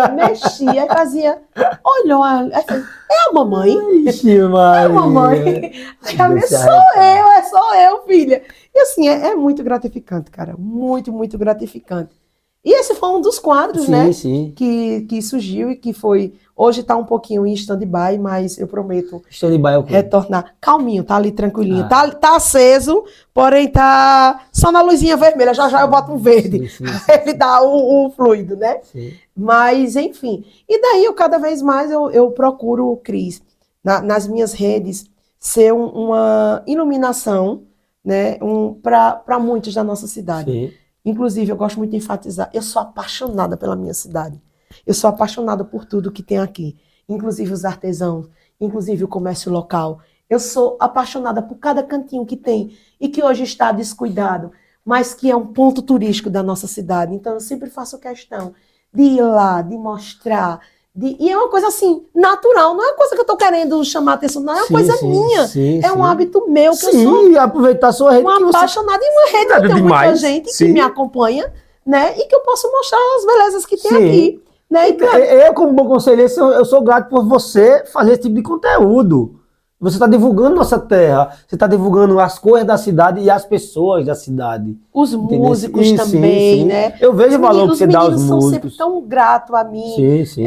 mexia, e fazia, olhou, aí fez, é a mamãe? Ixi, É a mamãe? Aí a minha, sou eu, filha. E assim, é muito gratificante, cara, muito, muito gratificante. E esse foi um dos quadros, sim, né, sim. que surgiu e que foi, hoje tá um pouquinho em stand-by, mas eu prometo Stand-by é o quê? retornar. Calminho, tá ali tranquilinho. Ah. Tá aceso, porém tá só na luzinha vermelha. Já já eu boto um verde. Sim, Ele dá o fluido, né? sim. Mas, enfim. E daí eu cada vez mais eu procuro, Cris, nas minhas redes, ser uma iluminação, né, para muitos da nossa cidade. Sim. Inclusive, eu gosto muito de enfatizar, eu sou apaixonada pela minha cidade. Eu sou apaixonada por tudo que tem aqui. Inclusive os artesãos, inclusive o comércio local. Eu sou apaixonada por cada cantinho que tem e que hoje está descuidado, mas que é um ponto turístico da nossa cidade. Então, eu sempre faço questão de ir lá, de mostrar. E é uma coisa assim, natural, não é uma coisa que eu estou querendo chamar a atenção, não é uma coisa minha. É um hábito meu, que eu sou aproveitar a sua rede. uma apaixonada em uma rede que tem muita gente que me acompanha, né? E que eu posso mostrar as belezas que tem aqui. Né? E, eu, como bom conselheiro, eu sou grato por você fazer esse tipo de conteúdo. Você está divulgando nossa terra, você está divulgando as coisas da cidade e as pessoas da cidade. Os músicos também, sim. né? Eu vejo o valor que você dá aos músicos. Os meninos são sempre tão gratos a mim. Sim, sim.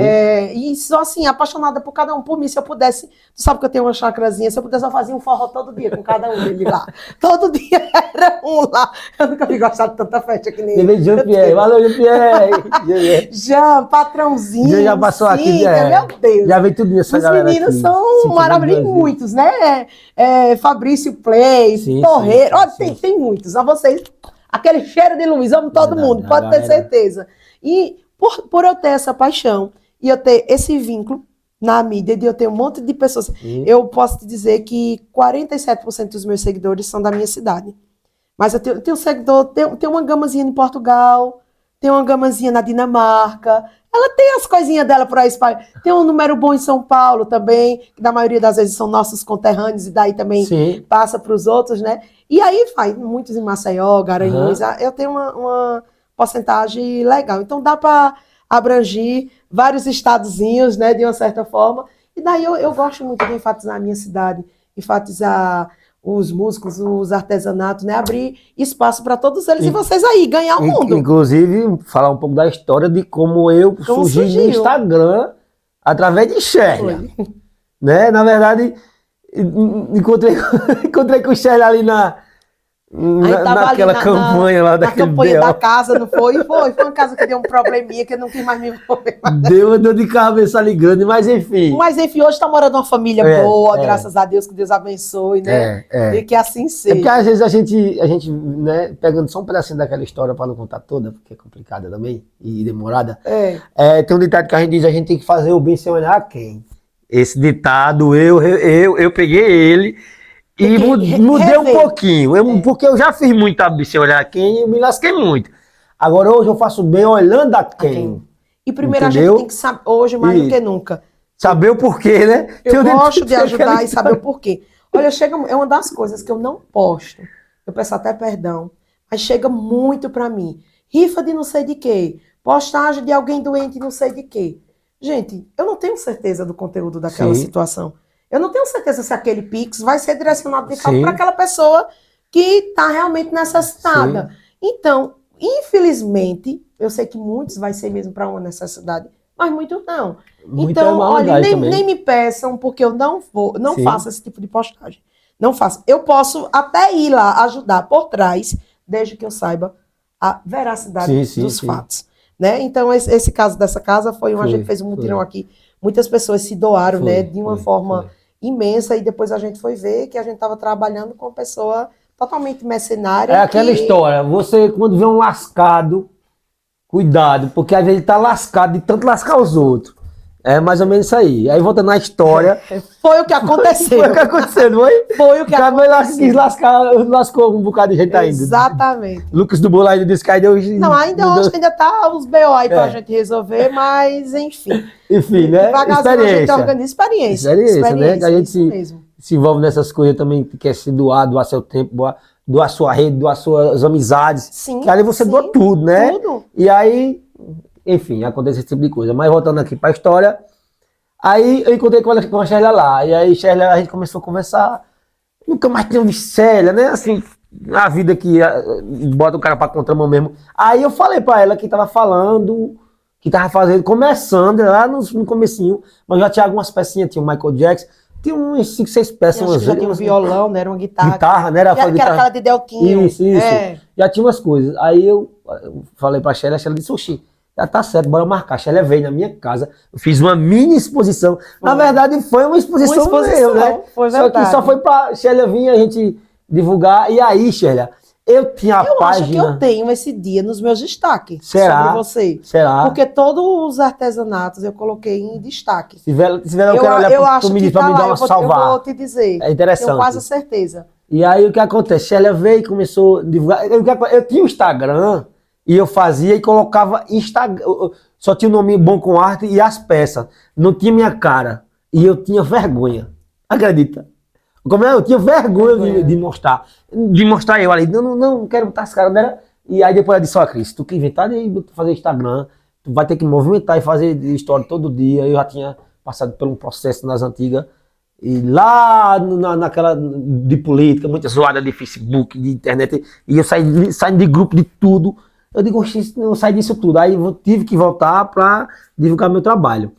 E sou assim, apaixonada por cada um. Por mim, se eu pudesse, tu sabe que eu tenho uma chacrazinha, se eu pudesse eu fazia um forró todo dia com cada um dele lá. Todo dia era um lá. Eu nunca vi gostar de tanta festa que nem ele. Jean-Pierre, valeu, Jean-Pierre. Jean, patrãozinho. Já passou aqui, meu Deus. Já veio tudo nessa galera. Os meninos são maravilhosos, muitos, né? Fabrício Play, Torreiro, tem muitos. A vocês, aquele cheiro de luz, amo todo mundo, pode ter certeza. E por eu ter essa paixão e eu ter esse vínculo na mídia, de eu ter um monte de pessoas, eu posso te dizer que 47% dos meus seguidores são da minha cidade. Mas eu tenho seguidor, tem uma gamazinha em Portugal, tem uma gamazinha na Dinamarca. Ela tem as coisinhas dela por aí. Tem um número bom em São Paulo também, que na maioria das vezes são nossos conterrâneos, e daí também passa para os outros, né? E aí faz muitos em Maceió, Garanhuns. Eu tenho uma porcentagem legal. Então dá para abranger vários estadozinhos, né, de uma certa forma. E daí eu gosto muito de enfatizar a minha cidade, enfatizar os músicos, os artesanatos, né? Abrir espaço para todos eles e vocês aí, ganhar o mundo. Inclusive, falar um pouco da história de como eu surgi no Instagram através de Sherlia. Né? Na verdade, encontrei com o Sherlia ali naquela campanha lá daquele na campanha da casa, não foi? Foi uma casa que deu um probleminha que eu não quis mais me envolver. Deu uma dor de cabeça ali grande, mas enfim. Mas enfim, hoje está morando uma família boa, graças a Deus, que Deus abençoe, né? E que assim seja. Porque às vezes a gente né, pegando só um pedacinho daquela história para não contar toda, porque é complicada também e demorada. Tem um ditado que a gente diz, a gente tem que fazer o bem sem olhar a quem. Esse ditado, eu peguei ele e mudei um pouquinho, porque eu já fiz muita bem sem olhar a quem e eu me lasquei muito. Agora hoje eu faço bem olhando a quem. E primeiro a gente tem que saber, hoje mais do que nunca, saber o porquê, né? Eu gosto de ajudar e saber o porquê. Olha, é uma das coisas que eu não posto, eu peço até perdão, mas chega muito pra mim. Rifa de não sei de quê, postagem de alguém doente não sei de quê. Gente, eu não tenho certeza do conteúdo daquela situação. Eu não tenho certeza se aquele Pix vai ser direcionado de fato para aquela pessoa que está realmente necessitada. Então, infelizmente, eu sei que muitos vai ser mesmo para uma necessidade, mas muitos não. Então, olha, nem me peçam, porque eu não faço esse tipo de postagem. Não faço. Eu posso até ir lá ajudar por trás, desde que eu saiba a veracidade dos fatos. Né? Então, esse caso dessa casa a gente fez um mutirão aqui. Muitas pessoas se doaram, né, de uma forma imensa, e depois a gente foi ver que a gente estava trabalhando com uma pessoa totalmente mercenária. É aquela história, você quando vê um lascado, cuidado, porque às vezes ele tá lascado de tanto lascar os outros. É mais ou menos isso aí. Aí voltando na história. Foi o que aconteceu. Foi o que aconteceu, não foi? Foi o que aconteceu. Lascou um bocado de gente ainda. Exatamente. Lucas do Bolo ainda disse que aí deu. Não, ainda tá os BO aí pra gente resolver, mas enfim. Enfim, né? Devagarzinho a gente organiza experiência, né? Que a gente se envolve nessas coisas também, que quer se doar seu tempo, doar sua rede, doar suas amizades. Sim, Que ali você doa tudo, né? Tudo. E aí, enfim, acontece esse tipo de coisa. Mas voltando aqui pra história, aí eu encontrei com a Sheila lá. E aí, Sheila, a gente começou a conversar. Nunca mais tinha visto Sheila, né? Assim, a vida que bota o cara pra contramão mesmo. Aí eu falei pra ela que tava falando, que tava fazendo, começando lá no comecinho, mas já tinha algumas pecinhas, tinha o Michael Jackson, tinha uns 5, 6 peças. Eu acho que já tinha um violão, né? Era uma guitarra. Guitarra, né? Era que era aquela de Delquinho. Isso. Já tinha umas coisas. Aí eu falei pra Sheila, a Sheila disse, oxi, já tá certo, bora marcar. A Sheila veio na minha casa, eu fiz uma mini exposição. Na verdade, foi uma exposição mesmo, né? Foi só que só foi pra Sheila vir a gente divulgar. E aí, Sheila, eu tinha a página... acho que eu tenho esse dia nos meus destaques Será? sobre você. Será? Porque todos os artesanatos eu coloquei em destaque. Se tiver, eu quero olhar eu acho pro que pra tá me lá, dar uma salvar. eu vou te dizer. É interessante. Tenho quase certeza. E aí o que acontece? Sheila veio e começou a divulgar. Eu tinha o Instagram e eu fazia e colocava Instagram. Só tinha o nome Bom com Arte e as peças. Não tinha minha cara. E eu tinha vergonha. Acredita? Como eu tinha vergonha de mostrar. De mostrar eu ali. Não quero botar as caras dela. E aí depois ela disse, ó, Cris, tu que inventar de fazer Instagram, tu vai ter que movimentar e fazer história todo dia. Eu já tinha passado por um processo nas antigas. E lá naquela de política, muita zoada de Facebook, de internet, e eu saindo de grupo de tudo. Eu digo, oxi, eu saí disso tudo. Aí eu tive que voltar para divulgar meu trabalho.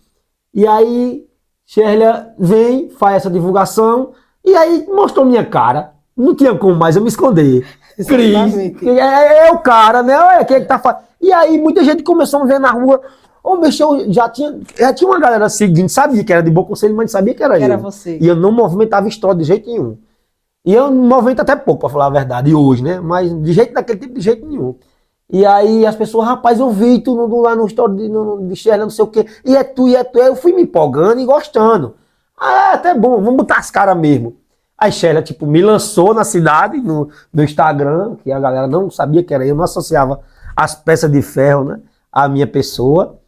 E aí, Sheila vem, faz essa divulgação, e aí mostrou minha cara. Não tinha como mais eu me esconder. Cris, é o cara, né? É quem que tá fazendo. E aí muita gente começou a me ver na rua. Ô, bicho, eu já tinha uma galera seguindo, sabia que era de bom conselho, mas sabia que era eu. Era você. E eu não movimentava história de jeito nenhum. E eu movimento até pouco, pra falar a verdade, hoje, né? Mas de jeito daquele tipo, de jeito nenhum. E aí as pessoas, rapaz, eu vi tu lá no story de Sheila, não sei o quê. E é tu. Eu fui me empolgando e gostando. Ah, é até bom, vamos botar as caras mesmo. Aí Sheila, tipo, me lançou na cidade, no Instagram, que a galera não sabia que era eu, não associava as peças de ferro, né, à minha pessoa.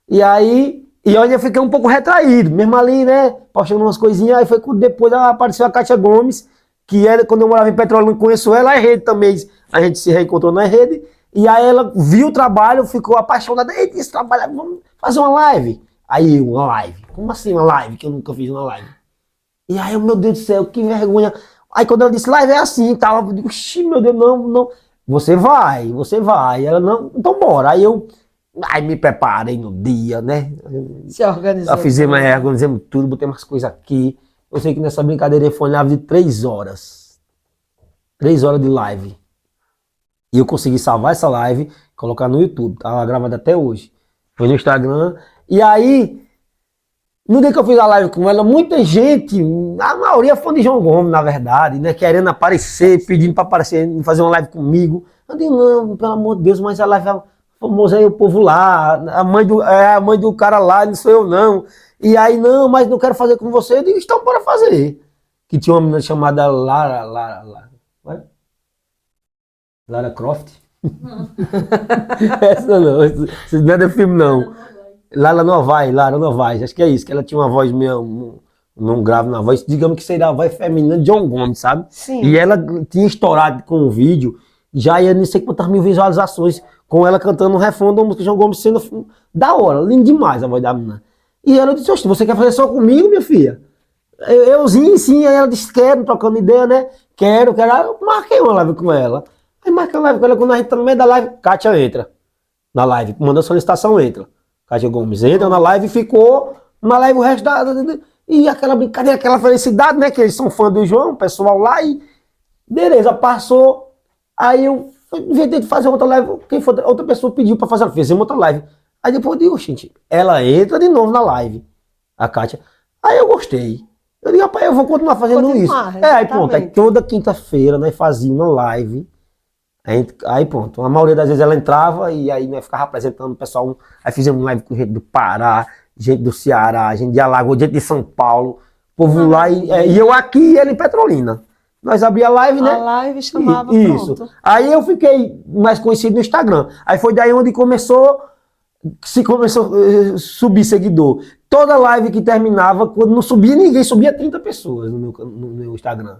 E aí, eu ainda fiquei um pouco retraído, mesmo ali, né, postando umas coisinhas. Aí foi quando depois apareceu a Kátia Gomes, que era, quando eu morava em Petrolina, eu conheço ela, em rede também, a gente se reencontrou na rede. E aí ela viu o trabalho, ficou apaixonada. Eita, esse trabalho, vamos fazer uma live. Aí uma live, como assim uma live, que eu nunca fiz uma live? E aí, meu Deus do céu, que vergonha. Aí quando ela disse, live é assim e tal, eu digo, meu Deus, não. Você vai. Ela, não, então bora. Aí me preparei no dia, né? Se organizou. Organizamos tudo, botei umas coisas aqui. Eu sei que nessa brincadeira foi uma live de 3 horas. 3 horas de live. E eu consegui salvar essa live, colocar no YouTube. Tava gravada até hoje. Foi no Instagram. E aí, no dia que eu fiz a live com ela, muita gente, a maioria é fã de João Gomes, na verdade, né? Querendo aparecer, pedindo para aparecer, fazer uma live comigo. Eu digo, não, pelo amor de Deus, mas a live é famosa aí, o povo lá, a mãe do cara lá, não sou eu não. E aí, não, mas não quero fazer com você. Eu digo, então bora fazer. Que tinha uma menina chamada Lara Croft? Essa não, isso não é do filme não. Lara Novaes, acho que é isso, que ela tinha uma voz meio, não grave na voz, digamos que seria a voz feminina de John Gomes, sabe? Sim. E ela tinha estourado com o vídeo, já ia não sei quantas mil visualizações, com ela cantando um refrão da música de João Gomes, sendo da hora, lindo demais a voz da menina. E ela disse, oxe, você quer fazer só comigo, minha filha? Sim, aí ela disse, quero, trocando ideia, né? Quero, aí eu marquei uma live com ela. Aí marquei uma live com ela, quando a gente tá no meio da live, Kátia entra na live, manda a solicitação, entra. Kátia Gomes entra na live e ficou na live o resto e aquela brincadeira, aquela felicidade, né? Que eles são fãs do João, o pessoal lá, e beleza, passou. Aí eu inventei de fazer outra live. Outra pessoa pediu pra fazer, fizemos outra live. Aí depois eu digo, gente, ela entra de novo na live, a Kátia. Aí eu gostei. Eu digo, rapaz, eu vou continuar fazendo isso. Aí pronto, aí toda quinta-feira nós fazíamos uma live. Aí pronto, a maioria das vezes ela entrava e aí nós ficava apresentando o pessoal. Aí fizemos live com gente do Pará, gente do Ceará, gente de Alagoas, gente de São Paulo, povo lá e eu aqui e ele em Petrolina. Nós abria a live, né? A live chamava, isso. Pronto. Aí eu fiquei mais conhecido no Instagram. Aí foi daí onde começou a subir seguidor. toda live que terminava, quando não subia ninguém, subia 30 pessoas no meu Instagram.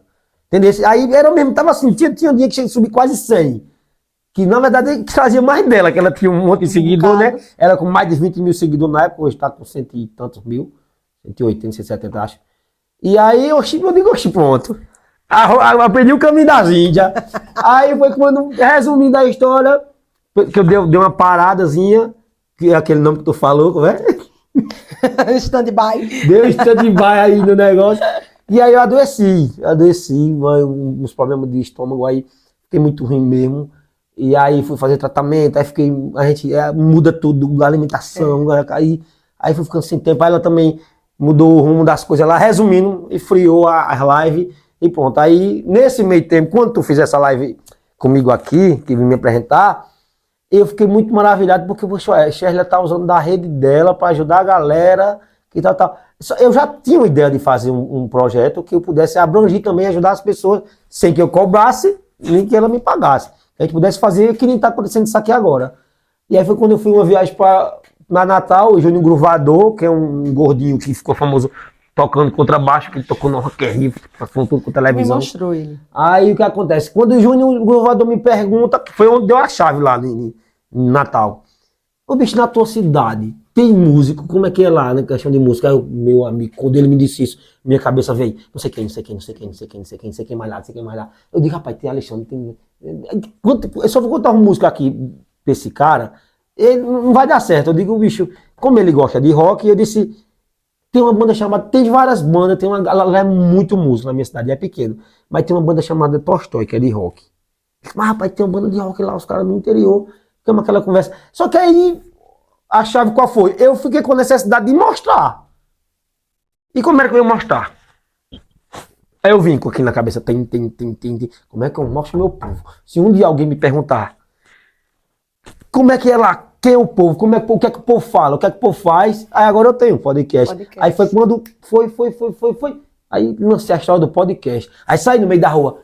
Entendeu? Aí era mesmo, tava assim, tinha um dia que tinha que subir quase 100. Que na verdade ele trazia mais dela, que ela tinha um monte de seguidor, né? Era com mais de 20 mil seguidores na época, hoje tá com 100 e tantos mil, 180, 170, acho. E aí eu digo, pronto. Aprendi o caminho das Índias. Aí foi quando, resumindo a história, que eu dei uma paradazinha, que é aquele nome que tu falou, né? Stand-by. Deu stand-by aí no negócio. E aí eu adoeci, uns problemas de estômago aí, fiquei muito ruim mesmo. E aí fui fazer tratamento, aí a gente muda tudo, alimentação, aí fui ficando sem tempo, aí ela também mudou o rumo das coisas lá, resumindo, e friou as lives, e pronto. Aí, nesse meio tempo, quando tu fiz essa live comigo aqui, que vim me apresentar, eu fiquei muito maravilhado, porque a Shirley tá usando da rede dela para ajudar a galera, que tal. Eu já tinha uma ideia de fazer um projeto que eu pudesse abranger também, ajudar as pessoas, sem que eu cobrasse, nem que ela me pagasse. Que a gente pudesse fazer que nem tá acontecendo isso aqui agora. E aí foi quando eu fui uma viagem na Natal, o Júnior Gruvador, que é um gordinho que ficou famoso tocando contrabaixo, que ele tocou no Rock in Rio, passou tudo com televisão. Me mostrou ele. Aí o que acontece? Quando o Júnior Gruvador me pergunta, foi onde deu a chave lá em Natal. Ô bicho, na tua cidade, tem músico? Como é que é lá, na questão de música? Aí meu amigo, quando ele me disse isso, minha cabeça veio, não sei quem mais lá. Eu digo, rapaz, tem Alexandre, tem... Eu só vou contar uma música aqui pra esse cara, ele não vai dar certo. Eu digo, bicho, como ele gosta de rock, eu disse, tem uma banda chamada, tem várias bandas, ela é muito música na minha cidade, é pequeno, mas tem uma banda chamada Tolstói, que é de rock. Mas rapaz, tem uma banda de rock lá, os caras no interior, tem aquela conversa. Só que aí, a chave qual foi? Eu fiquei com necessidade de mostrar. E como era que eu ia mostrar? Aí eu vim com aquilo na cabeça, como é que eu mostro meu povo? Se um dia alguém me perguntar, como é que é lá, quem é o povo, o que é que o povo fala, o que é que o povo faz, aí agora eu tenho podcast. Aí foi quando, foi, aí lancei a história do podcast. Aí saí no meio da rua,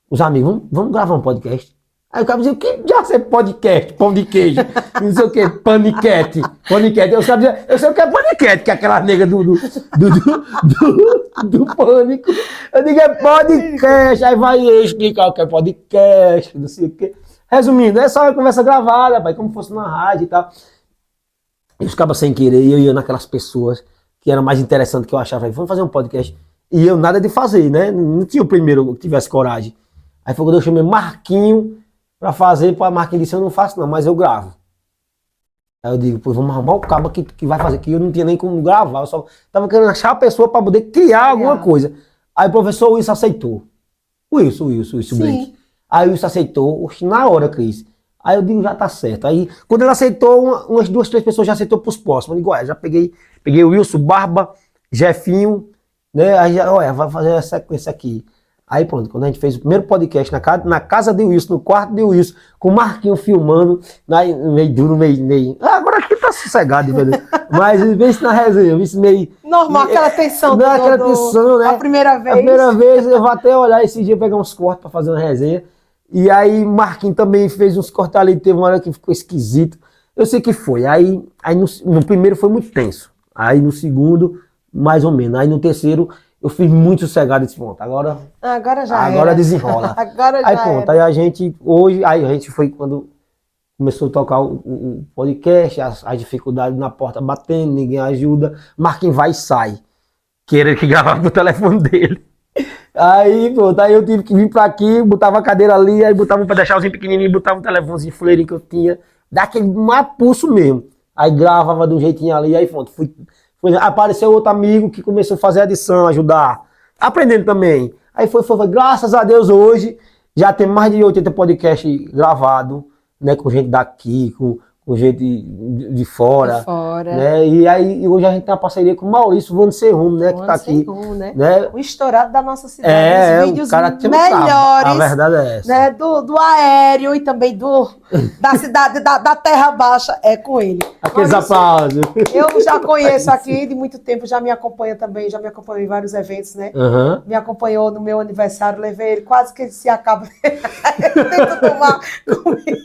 os amigos, vamos gravar um podcast. Aí o cara dizia, o que já sei podcast, pão de queijo, não sei o que, paniquete. Eu sei o que é paniquete, que é aquela nega do pânico. Eu digo, é podcast, aí vai explicar o que é podcast, não sei o que. Resumindo, é só uma conversa gravada, pai, como fosse na rádio e tal. E os cabas sem querer, eu ia naquelas pessoas que eram mais interessantes que eu achava, vamos fazer um podcast. E eu nada de fazer, né? Não tinha o primeiro que tivesse coragem. Aí foi quando eu chamei Marquinho pra fazer, o Marquinhos disse, eu não faço não, mas eu gravo. Aí eu digo, pô, vamos arrumar o cabo que vai fazer, que eu não tinha nem como gravar, eu só tava querendo achar a pessoa pra poder criar alguma coisa. Aí o professor Wilson aceitou. Wilson Blake. Aí o Wilson aceitou, na hora, Cris. Aí eu digo, já tá certo. Aí quando ele aceitou, umas 2, 3 pessoas já aceitou pros próximos. Eu digo, já peguei o Wilson, Barba, Jefinho, né? Aí já, vai fazer essa sequência aqui. Aí pronto, quando a gente fez o primeiro podcast na casa de Wilson, no quarto de Wilson, com o Marquinho filmando, meio duro, meio... agora aqui tá sossegado, velho. Mas vê isso na resenha, isso meio... Normal, aquela tensão. Tensão, né? A primeira vez. A primeira vez, eu vou até olhar esse dia, pegar uns cortes pra fazer uma resenha. E aí Marquinho também fez uns cortes ali, teve uma hora que ficou esquisito. Eu sei que foi. Aí no primeiro foi muito tenso. Aí no segundo, mais ou menos. Aí no terceiro... eu fiz muito sossegado esse ponto. Agora desenrola. Aí pronto, aí a gente foi quando começou a tocar o podcast, as dificuldades na porta batendo, ninguém ajuda. Marquinhos vai e sai. Querer que gravava no telefone dele. Aí pronto, aí eu tive que vir pra aqui, botava a cadeira ali, aí botava um pedestalzinho pequenininho, botava um telefonezinho fuleirinho que eu tinha, daquele mapulso mesmo. Aí gravava de um jeitinho ali, aí pronto, apareceu outro amigo que começou a fazer edição, ajudar, aprendendo também. Aí foi, graças a Deus hoje, já tem mais de 80 podcasts gravados, né, com gente daqui, com gente de fora. Né, e hoje a gente tem uma parceria com o Maurício Vando Serrumo, né, que tá aqui. Né? O estourado da nossa cidade, os vídeos melhores. A verdade é essa. Né, do aéreo e também da cidade, da Terra Baixa, é com ele. Aqueles aplausos. Eu já conheço aqui de muito tempo, já me acompanha também, já me acompanhou em vários eventos, né? Me acompanhou no meu aniversário, levei ele, quase que ele se acaba. Eu tento tomar comigo.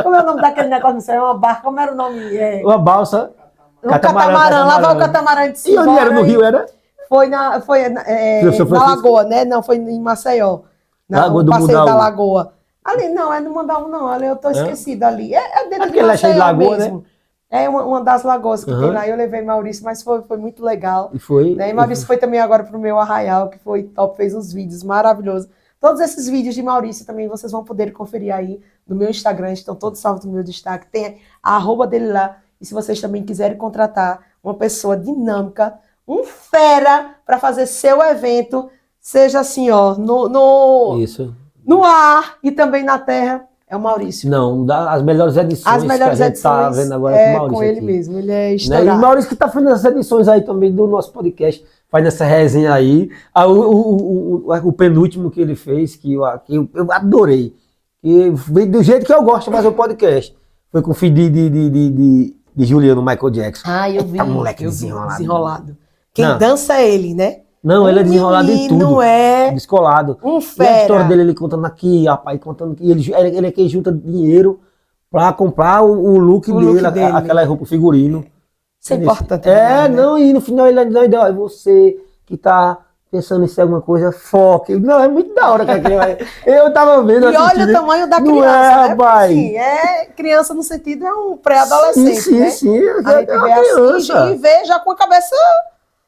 Como é o nome daquele negócio? Não sei, é uma barca, como era o nome? Uma balsa. catamarã, lá vai o catamarã de E onde era? No Rio, era? Foi na Lagoa, né? Não, foi em Maceió. Lagoa O do passeio da Mundaú. Lagoa. Ali, não, é no Mandaú, não. Ali eu tô esquecida ali. É dentro de porque ele é cheio de Maceió lagoa, mesmo. É uma das lagoas que tem Uhum. lá. Eu levei Maurício, mas foi muito legal. E foi. Né? E Maurício foi também agora pro meu arraial, que foi top, fez uns vídeos maravilhosos. Todos esses vídeos de Maurício também vocês vão poder conferir aí no meu Instagram, estão todos salvos no meu destaque. Tem a arroba dele lá. E se vocês também quiserem contratar uma pessoa dinâmica, um fera para fazer seu evento, seja assim, ó, Isso. no ar e também na terra, é o Maurício. Não, as melhores edições As melhores que a gente tá edições vendo agora é com o Maurício com ele aqui. mesmo, ele é Né? estourado. E o Maurício que tá fazendo essas edições aí também do nosso podcast, faz essa resenha aí. O penúltimo que ele fez, que eu adorei. E veio do jeito que eu gosto de fazer o podcast. Foi com o filho de Juliano, Michael Jackson. Ah, eu vi. Eita, moleque eu vi, desenrolado. desenrolado. Quem Não. dança é ele, né? Não, ele é desenrolado em tudo. Não é Descolado. um E a fera. história dele, ele contando aqui, rapaz, contando que ele é quem junta dinheiro pra comprar o look dele, aquela roupa, figurino. Isso é importante. É, né? não, e no final ele ainda deu, você que tá pensando em ser alguma coisa, foque. Não, é muito da hora, cara. Eu tava vendo. E olha o tamanho da Não criança, é, né? rapaz. Sim, criança no sentido, é um pré-adolescente, Sim, né? sim, A gente é vê uma criança. assim e vê já com a cabeça...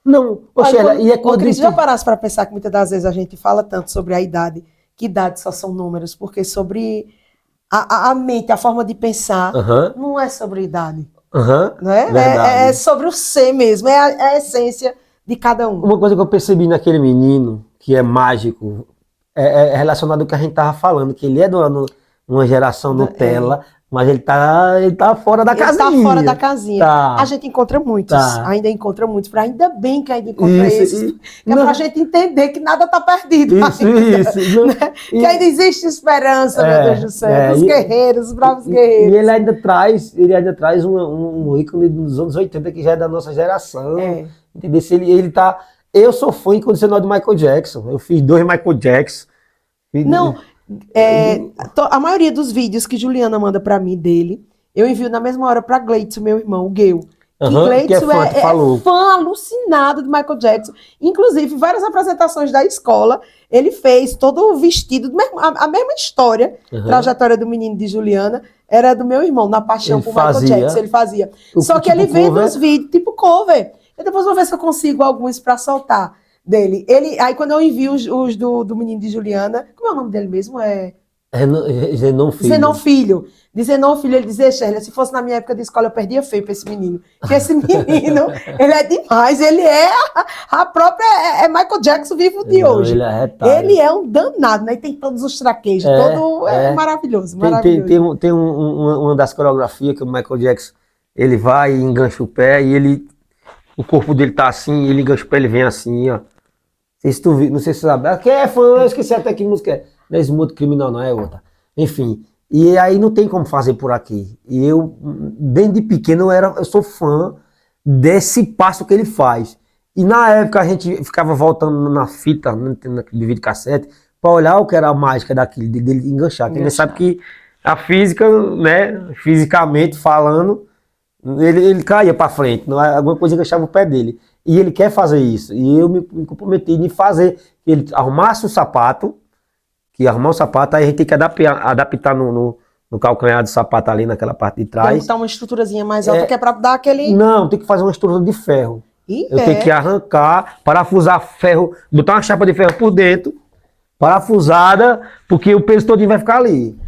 Não, Olha, Sheila, e é quando... Cris, já parasse para pensar que muitas das vezes a gente fala tanto sobre a idade, que idade só são números, porque sobre a mente, a forma de pensar, Aham, não é sobre idade, aham, não é? verdade. É sobre o ser mesmo, é a essência de cada um. Uma coisa que eu percebi naquele menino, que é mágico, é relacionado ao que a gente tava falando, que ele é de uma geração Nutella, mas ele tá fora da casinha. Ele tá fora da casinha. Tá. A gente encontra muitos, Tá. ainda encontra muitos, ainda bem que ainda encontra Isso, esses, que é pra gente entender que nada tá perdido ainda, Isso. né? Que ainda existe esperança, meu Deus do céu, dos guerreiros, os bravos E guerreiros. ele ainda traz um ícone dos anos 80 que já é da nossa geração. Entendeu? Se ele tá... Eu sou fã incondicional do Michael Jackson. Eu fiz 2 Michael Jackson. Não, a maioria dos vídeos que Juliana manda pra mim dele, eu envio na mesma hora pra Gleidson, meu irmão, o Geu. Que é fã, é fã alucinado de Michael Jackson. Inclusive, várias apresentações da escola, ele fez todo vestido, a mesma história, trajetória do menino de Juliana, era do meu irmão, na paixão por Michael Jackson, ele fazia. Só que ele vendo os vídeos, tipo cover. Eu depois vou ver se eu consigo alguns pra soltar dele. Aí quando eu envio os do menino de Juliana, como é o nome dele mesmo? Zenon Filho. Zenon Filho. De Zenon Filho, ele dizia, Sheila, se fosse na minha época de escola, eu perdia feio pra esse menino. Porque esse menino, ele é demais. Ele é a própria... Michael Jackson vivo de hoje. Ele é um danado, né? E tem todos os traquejos. É maravilhoso, maravilhoso. Tem uma das coreografias que o Michael Jackson, ele vai e engancha o pé e o corpo dele tá assim, ele engancha o pé, ele vem assim, ó. Não sei se você sabe. Quem é fã, eu esqueci até que música é. Não é Smooth Criminal, não é outra. Enfim, e aí não tem como fazer por aqui. E eu, desde pequeno, eu sou fã desse passo que ele faz. E na época a gente ficava voltando na fita, de videocassete, para olhar o que era a mágica dele enganchar. Porque a gente sabe que a física, né, fisicamente falando, ele caía para frente, alguma coisa enganchava o pé dele. E ele quer fazer isso. E eu me comprometi em fazer, que ele arrumasse o sapato, arrumar o sapato, aí a gente tem que adaptar no calcanhar do sapato ali, naquela parte de trás. Tem que botar uma estruturazinha mais alta, que é para dar aquele... Não, tem que fazer uma estrutura de ferro. Eu tenho que arrancar, parafusar ferro, botar uma chapa de ferro por dentro, parafusada, porque o peso todinho vai ficar ali.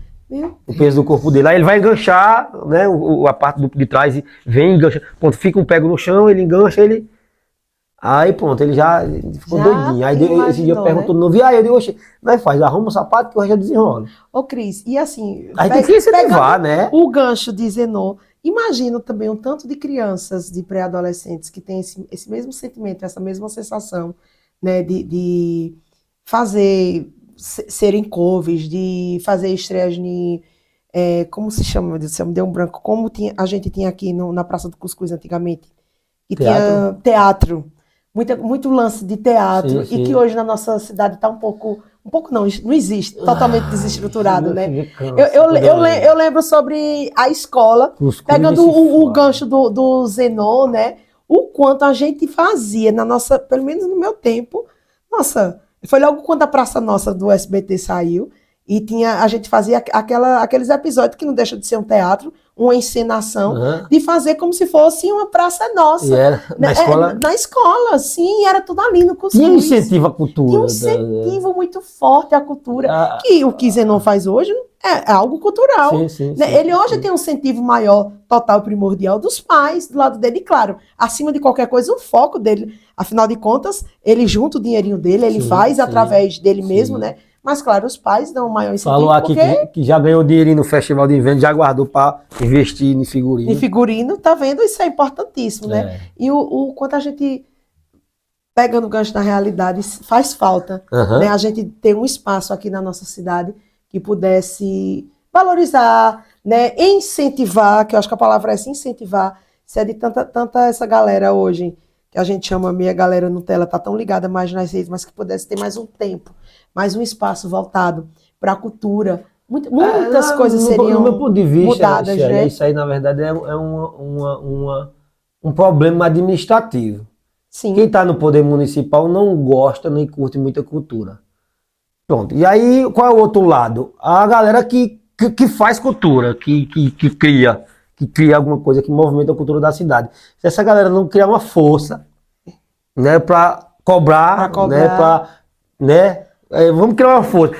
O peso do corpo dele. Aí ele vai enganchar, né, a parte de trás, e vem, engancha. Pronto, fica um pego no chão, ele engancha, ele... Aí pronto, ele ficou doidinho. Aí esse dia perguntou de novo, e aí eu digo, oxe, nós arruma o sapato que eu já desenrolo. Ô Cris, e assim... Aí tem que incentivar, né? O gancho de Zenon, imagino também um tanto de crianças, de pré-adolescentes que têm esse mesmo sentimento, essa mesma sensação, né, de serem covers, de fazer estreias como se chama, meu Deus do céu, me deu um branco, como a gente tinha aqui na Praça do Cuscuz antigamente, que tinha teatro. Muito lance de teatro, sim. E que hoje na nossa cidade está um pouco Um pouco não, não existe, totalmente desestruturado, né? Eu Eu lembro sobre a escola, pegando o gancho do Zenon, né? O quanto a gente fazia na nossa, pelo menos no meu tempo, nossa, foi logo quando a Praça Nossa do SBT saiu, e a gente fazia aqueles episódios que não deixa de ser um teatro, uma encenação, de fazer como se fosse uma Praça Nossa. Na escola? Na escola, sim, era tudo ali no Cuscuz. Tinha incentivo à cultura. Tinha um incentivo muito forte à cultura, que o que Zenon faz hoje é algo cultural. Sim, né? Ele hoje tem um incentivo maior, total, primordial dos pais do lado dele, e claro, acima de qualquer coisa, o foco dele, afinal de contas, ele junta o dinheirinho dele, ele faz através dele mesmo, né? Mas, claro, os pais dão um maior incentivo. Falou aqui que já ganhou dinheirinho no Festival de Inverno, já guardou para investir em figurino. Em figurino, tá vendo? Isso é importantíssimo, né? E o quanto a gente, pegando o gancho da realidade, faz falta, né? A gente ter um espaço aqui na nossa cidade que pudesse valorizar, né? Incentivar, que eu acho que a palavra é essa, incentivar. Se é de tanta essa galera hoje, que a gente chama meia galera Nutella, tá tão ligada mais nas redes, mas que pudesse ter mais um tempo, mais um espaço voltado para a cultura. Muitas coisas seriam no meu ponto de vista, mudadas, né? Isso aí, na verdade, é um problema administrativo. Sim. Quem está no poder municipal não gosta nem curte muita cultura. Pronto. E aí, qual é o outro lado? A galera que faz cultura, que cria alguma coisa que movimenta a cultura da cidade. Se essa galera não criar uma força, né, para cobrar, né, vamos criar uma força.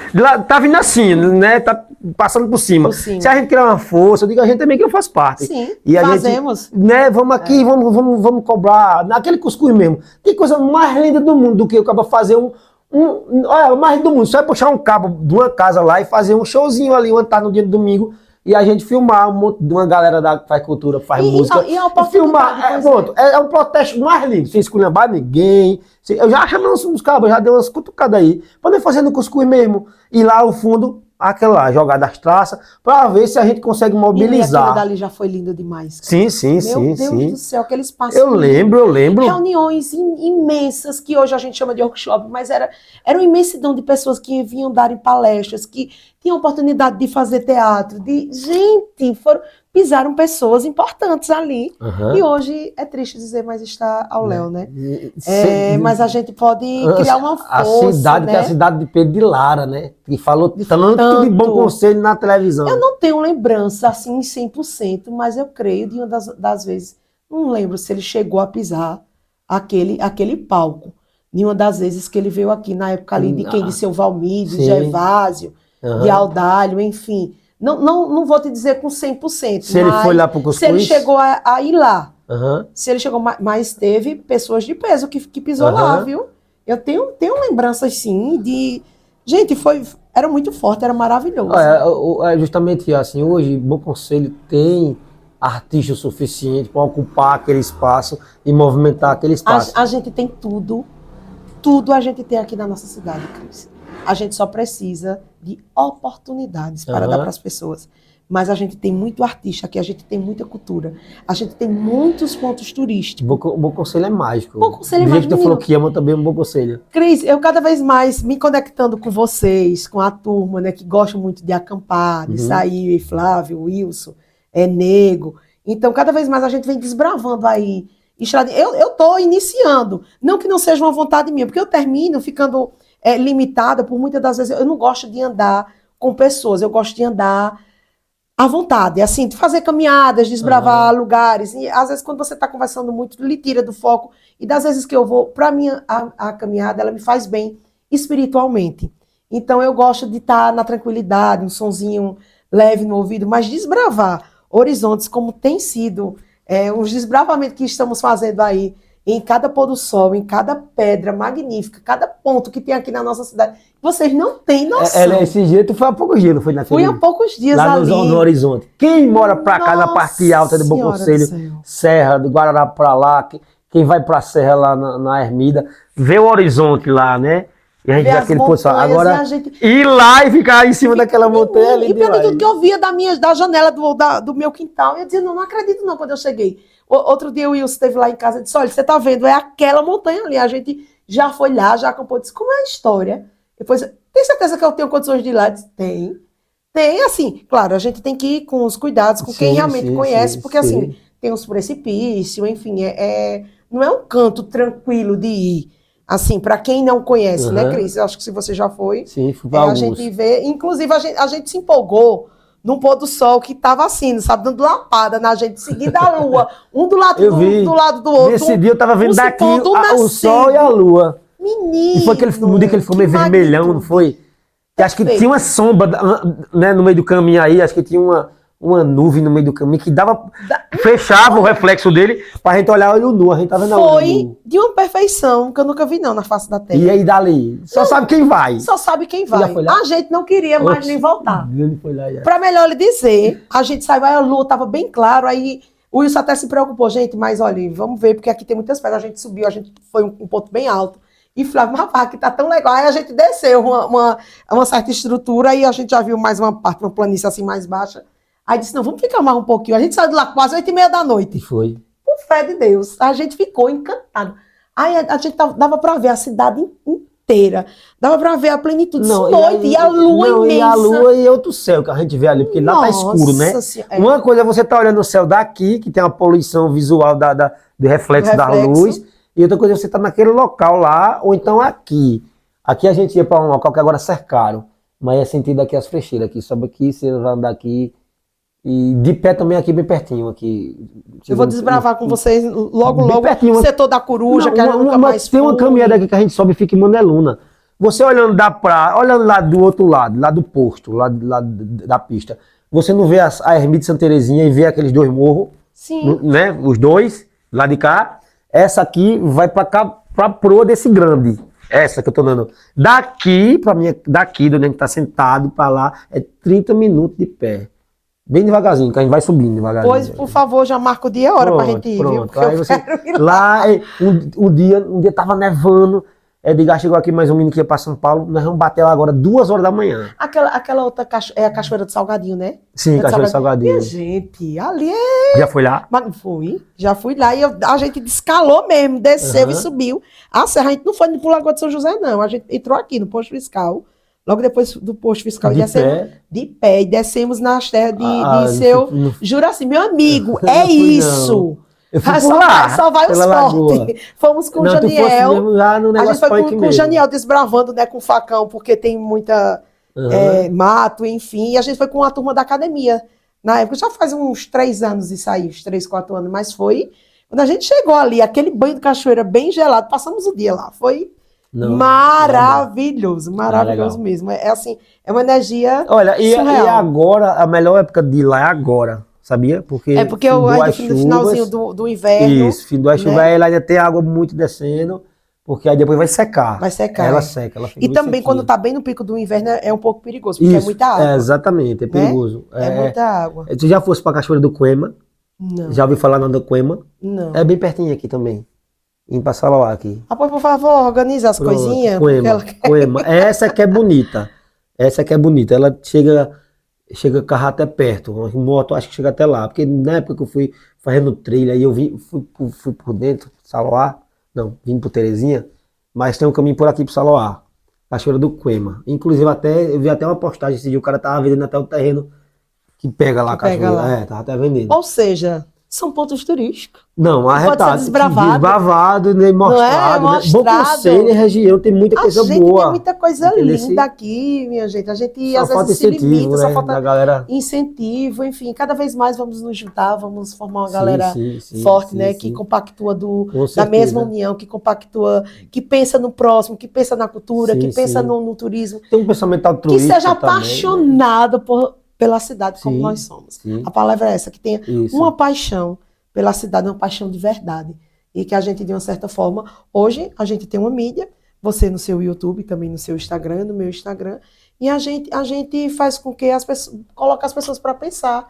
Tá vindo assim, né, tá passando por cima. Se a gente criar uma força, eu digo a gente também que eu faço parte. Sim, e a fazemos. Gente, né, vamos aqui, vamos cobrar, naquele cuscuz mesmo. Tem coisa mais linda do mundo do que eu acabo fazer olha, mais do mundo, só é puxar um cabo de uma casa lá e fazer um showzinho ali, onde tá no dia do domingo, e a gente filmar um monte de uma galera que faz cultura, faz música. E filmar, é um protesto mais lindo, sem esculhambar ninguém. Eu já chamei uns cabos, já dei umas cutucadas aí, podem fazer no cuscuz mesmo. E lá ao fundo, aquela lá, jogar das traças, para ver se a gente consegue mobilizar. E aquilo dali já foi lindo demais. Sim. Meu Deus do céu, aquele espaço. Eu lembro. Reuniões imensas, que hoje a gente chama de workshop, mas era uma imensidão de pessoas que vinham darem palestras, que tinham oportunidade de fazer teatro, pisaram pessoas importantes ali. E hoje, é triste dizer, mas está ao léu, né? Mas a gente pode criar uma força, a cidade, né? Que é a cidade de Pedro de Lara, né? Que falou tanto de bom conselho na televisão. Eu não tenho lembrança, assim, 100%, mas eu creio, de uma das vezes, não lembro se ele chegou a pisar aquele palco. De uma das vezes que ele veio aqui, na época ali, de seu Valmir, de Gervásio, de Audálio, enfim. Não vou te dizer com 100%. Se ele foi lá pro Cuscuz? Se ele chegou a ir lá. Se ele chegou, mas teve pessoas de peso que pisou lá, viu? Eu tenho lembranças, sim, de... Gente, era muito forte, era maravilhoso. É justamente assim, hoje, Bom Conselho tem artista o suficiente para ocupar aquele espaço e movimentar aquele espaço. A gente tem tudo a gente tem aqui na nossa cidade, Cris. A gente só precisa de oportunidades para dar para as pessoas. Mas a gente tem muito artista aqui, a gente tem muita cultura, a gente tem muitos pontos turísticos. Bom Conselho é mágico. Bom Conselho é mágico. Do jeito que tu falou que ama também um Bom Conselho. Cris, eu cada vez mais me conectando com vocês, com a turma, né, que gosta muito de acampar, de sair, Flávio, Wilson, Nego. Então, cada vez mais a gente vem desbravando aí. Eu tô iniciando, não que não seja uma vontade minha, porque eu termino ficando limitada por muitas das vezes. Eu não gosto de andar com pessoas, eu gosto de andar à vontade, assim, de fazer caminhadas, desbravar lugares. E às vezes, quando você está conversando muito, lhe tira do foco. E das vezes que eu vou, para mim, a caminhada, ela me faz bem espiritualmente. Então, eu gosto de estar na tranquilidade, um sonzinho leve no ouvido, mas desbravar horizontes, como tem sido os desbravamentos que estamos fazendo aí, em cada pôr do sol, em cada pedra magnífica, cada ponto que tem aqui na nossa cidade. Vocês não têm noção. Esse dia, tu foi há poucos dias, não foi? Fui há poucos dias lá ali. No Horizonte. Quem mora pra cá, na parte alta do Bom Conselho, Serra, do Guarará pra lá, quem vai pra Serra lá na Ermida, vê o horizonte lá, né? E a gente vê aquele posição. Agora, ir lá e ficar em cima daquela montanha ali. E pelo tudo que eu via da janela do meu quintal, eu dizia, não acredito não, quando eu cheguei. Outro dia o Wilson esteve lá em casa e disse, olha, você tá vendo, é aquela montanha ali. A gente já foi lá, já acampou, disse, como é a história? Depois, Tem certeza que eu tenho condições de ir lá? Eu disse, tem. Tem, assim, claro, a gente tem que ir com os cuidados, com quem Sim, realmente sim, conhece, sim, porque assim, sim. tem os precipícios, enfim, não é um canto tranquilo de ir, assim, para quem não conhece, né, Aham. Cris? Eu acho que se você já foi, Sim, fui pra a gente alguns. vê, inclusive a gente se empolgou num pôr do sol que tava assim, sabe, dando lapada na gente, seguindo a lua, um Eu do vi. lado do outro, Nesse dia eu tava um vendo se daqui pondo, um o sol e a nascendo. lua. E foi no dia que ele Menino, ficou que meio vermelhão, não magnitude. foi? Que acho que tinha uma Perfeito. sombra, né, no meio do caminho aí, acho que tinha uma nuvem no meio do caminho que dava. Fechava o Olha, reflexo dele pra gente olhar olho nu. A gente tava vendo olho foi nu. de uma perfeição que eu nunca vi, não, na face da E Terra. aí dali, só sabe quem vai. Só sabe quem Você já vai. foi lá? A gente não queria mais nem Oxe, voltar. ele foi lá já. Para melhor lhe dizer, a gente saiu, aí a lua estava bem claro, aí o Wilson até se preocupou, gente, mas olha, vamos ver, porque aqui tem muitas pedras, a gente subiu, a gente foi um ponto bem alto, e Flávio, mas rapaz, aqui tá tão legal, aí a gente desceu uma certa estrutura, aí a gente já viu mais uma parte, uma planície assim mais baixa, aí disse, não, vamos ficar mais um pouquinho, a gente saiu de lá quase 8h30 da E noite, foi. por fé de Deus, a gente ficou encantado, aí a gente dava para ver a cidade inteira, dava para ver a plenitude de noite, e a lua não, e a imensa. lua e outro céu que a gente vê ali, porque lá tá escuro, né? Nossa Senhora, Uma coisa é você tá olhando o céu daqui, que tem uma poluição visual do reflexo do da reflexo. luz, e outra coisa é você tá naquele local lá, ou então aqui. Aqui a gente ia para um local que agora cercaram, mas é sentido aqui as frecheiras, aqui, sobe aqui, você vai andar aqui, e de pé também aqui, bem pertinho, aqui. Eu vou desbravar com vocês logo, Bem logo, pertinho. o setor da Coruja, Não, que eu nunca mais tem uma fui. caminhada aqui que a gente sobe e fica em Maneluna. Você olhando da praia, olhando lá do outro lado, lá do posto, lá da pista, você não vê a ermita de Santa Terezinha e vê aqueles dois morros, Sim. né? Os dois, lá de cá. Essa aqui vai pra cá, pra proa desse grande. Essa que eu tô dando. Daqui, daqui, de onde a gente tá sentado, pra lá, é 30 minutos de pé. Bem devagarzinho, que a gente vai subindo devagarzinho. Pois, por favor, já marca o dia e a hora pra gente ir, viu? Porque Aí eu você, quero ir lá. lá, um dia tava nevando, Edgar chegou aqui, mais um menino que ia pra São Paulo, nós vamos bater lá agora 2 horas da manhã. Aquela outra é a Cachoeira do Salgadinho, né? Sim, Cachoeira do Salgadinho. Minha gente, ali é... Já foi lá? Mas fui, já fui lá e a gente descalou mesmo, desceu e subiu. A serra, a gente não foi pro Lagoa de São José, não. A gente entrou aqui no posto fiscal, logo depois do posto fiscal, De e descemos pé? de pé, e descemos nas terras de seu não Juraci. Meu amigo, Não é fui, isso! não. Eu fui por Só lá, só vai os pela lagoa. fortes. Fomos com o Não, tu fosse Janiel. mesmo lá no A negócio gente foi punk com o mesmo. Janiel desbravando, né, com o facão, porque tem muita mato, enfim. E a gente foi com a turma da academia. Na época, já faz uns 3 anos isso aí, uns 3, 4 anos, mas foi. Quando a gente chegou ali, aquele banho de cachoeira bem gelado, passamos o dia lá. Foi maravilhoso, maravilhoso mesmo. É assim, é uma energia Olha, e surreal. agora, a melhor época de ir lá é agora, sabia? Porque É porque no finalzinho do inverno. Isso, fim do chuva, né? ela ainda tem água muito descendo, porque aí depois vai secar. Vai secar. Ela seca, ela fica E bem também, sequinha. quando tá bem no pico do inverno, é um pouco perigoso, porque é muita água. Exatamente, é perigoso. É muita água. Tu já fosse pra Cachoeira do Coema? Não. Já ouviu falar na do Coema? Não. É bem pertinho aqui também. Em Passalauá aqui. Ah, pois, por favor, organiza as coisinhas. Coema, Coema. Essa que é bonita. Essa que é bonita. Ela chega o carro até perto. A moto acho que chega até lá. Porque na época que eu fui fazendo trilha, aí eu fui por dentro, Salauá. Não, vim por Terezinha. Mas tem um caminho por aqui pro Salauá. Cachoeira do Coema. Inclusive eu vi até uma postagem esse dia, o cara tava vendendo até o terreno que pega lá a cachoeira. Tava até vendendo. Ou seja, são pontos turísticos. Não, arretado. Pode ser desbravado. Nem mostrado. Não é? Né? Bom Conselho e região tem muita coisa boa. A gente tem muita coisa Entendeu? linda aqui, minha gente. A gente Só às falta vezes se incentivo, limita, né, só falta da galera. incentivo, enfim. Cada vez mais vamos nos juntar, vamos formar uma galera forte, né? Que compactua da mesma união, que compactua, que pensa no próximo, que pensa na cultura, que pensa no turismo. Tem um pensamento altruísta que seja também, apaixonado pela cidade como nós somos. Sim. A palavra é essa, que tenha uma paixão pela cidade, uma paixão de verdade. E que a gente, de uma certa forma, hoje a gente tem uma mídia, você no seu YouTube, também no seu Instagram, no meu Instagram, e a gente faz com que coloque as pessoas para pensar.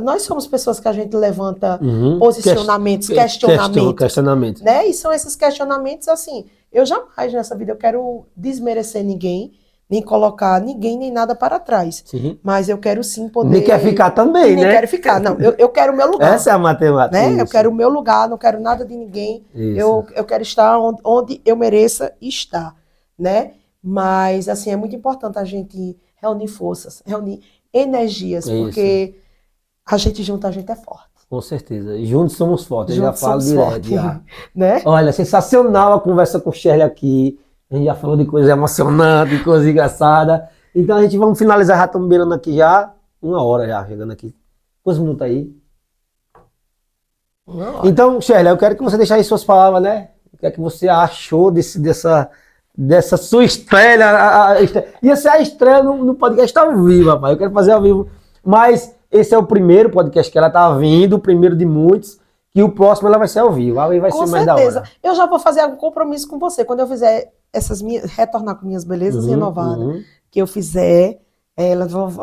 Nós somos pessoas que a gente levanta posicionamentos, questionamentos. Né? E são esses questionamentos assim, eu jamais nessa vida eu quero desmerecer ninguém, nem colocar ninguém nem nada para trás. Sim. Mas eu quero sim poder... Nem quer ficar também, nem né? quero ficar, não. Eu quero o meu lugar. Essa é a matemática. Né? Eu quero o meu lugar, não quero nada de ninguém. Eu quero estar onde eu mereça estar, né? Mas, assim, é muito importante a gente reunir forças, reunir energias, É isso. porque a gente junto, a gente é forte. Com certeza. Juntos somos fortes, eu já Juntos falo somos direto. fortes, Já. né? Olha, sensacional a conversa com o Shirley aqui. A gente já falou de coisa emocionante, de coisa engraçada. Então a gente vamos finalizar, já estamos beirando aqui já. 1 hora já, chegando aqui. Quantos minutos aí? 1 hora. Então, Shirley, eu quero que você deixe aí suas palavras, né? O que é que você achou dessa sua estreia? Ia ser a estreia no podcast ao vivo, rapaz. Eu quero fazer ao vivo. Mas esse é o primeiro podcast que ela tá vindo, o primeiro de muitos. E o próximo ela vai ser ao vivo. Aí vai Com ser mais da certeza. hora. Eu já vou fazer algum compromisso com você. Quando eu fizer retornar com minhas belezas renovadas, que eu fizer,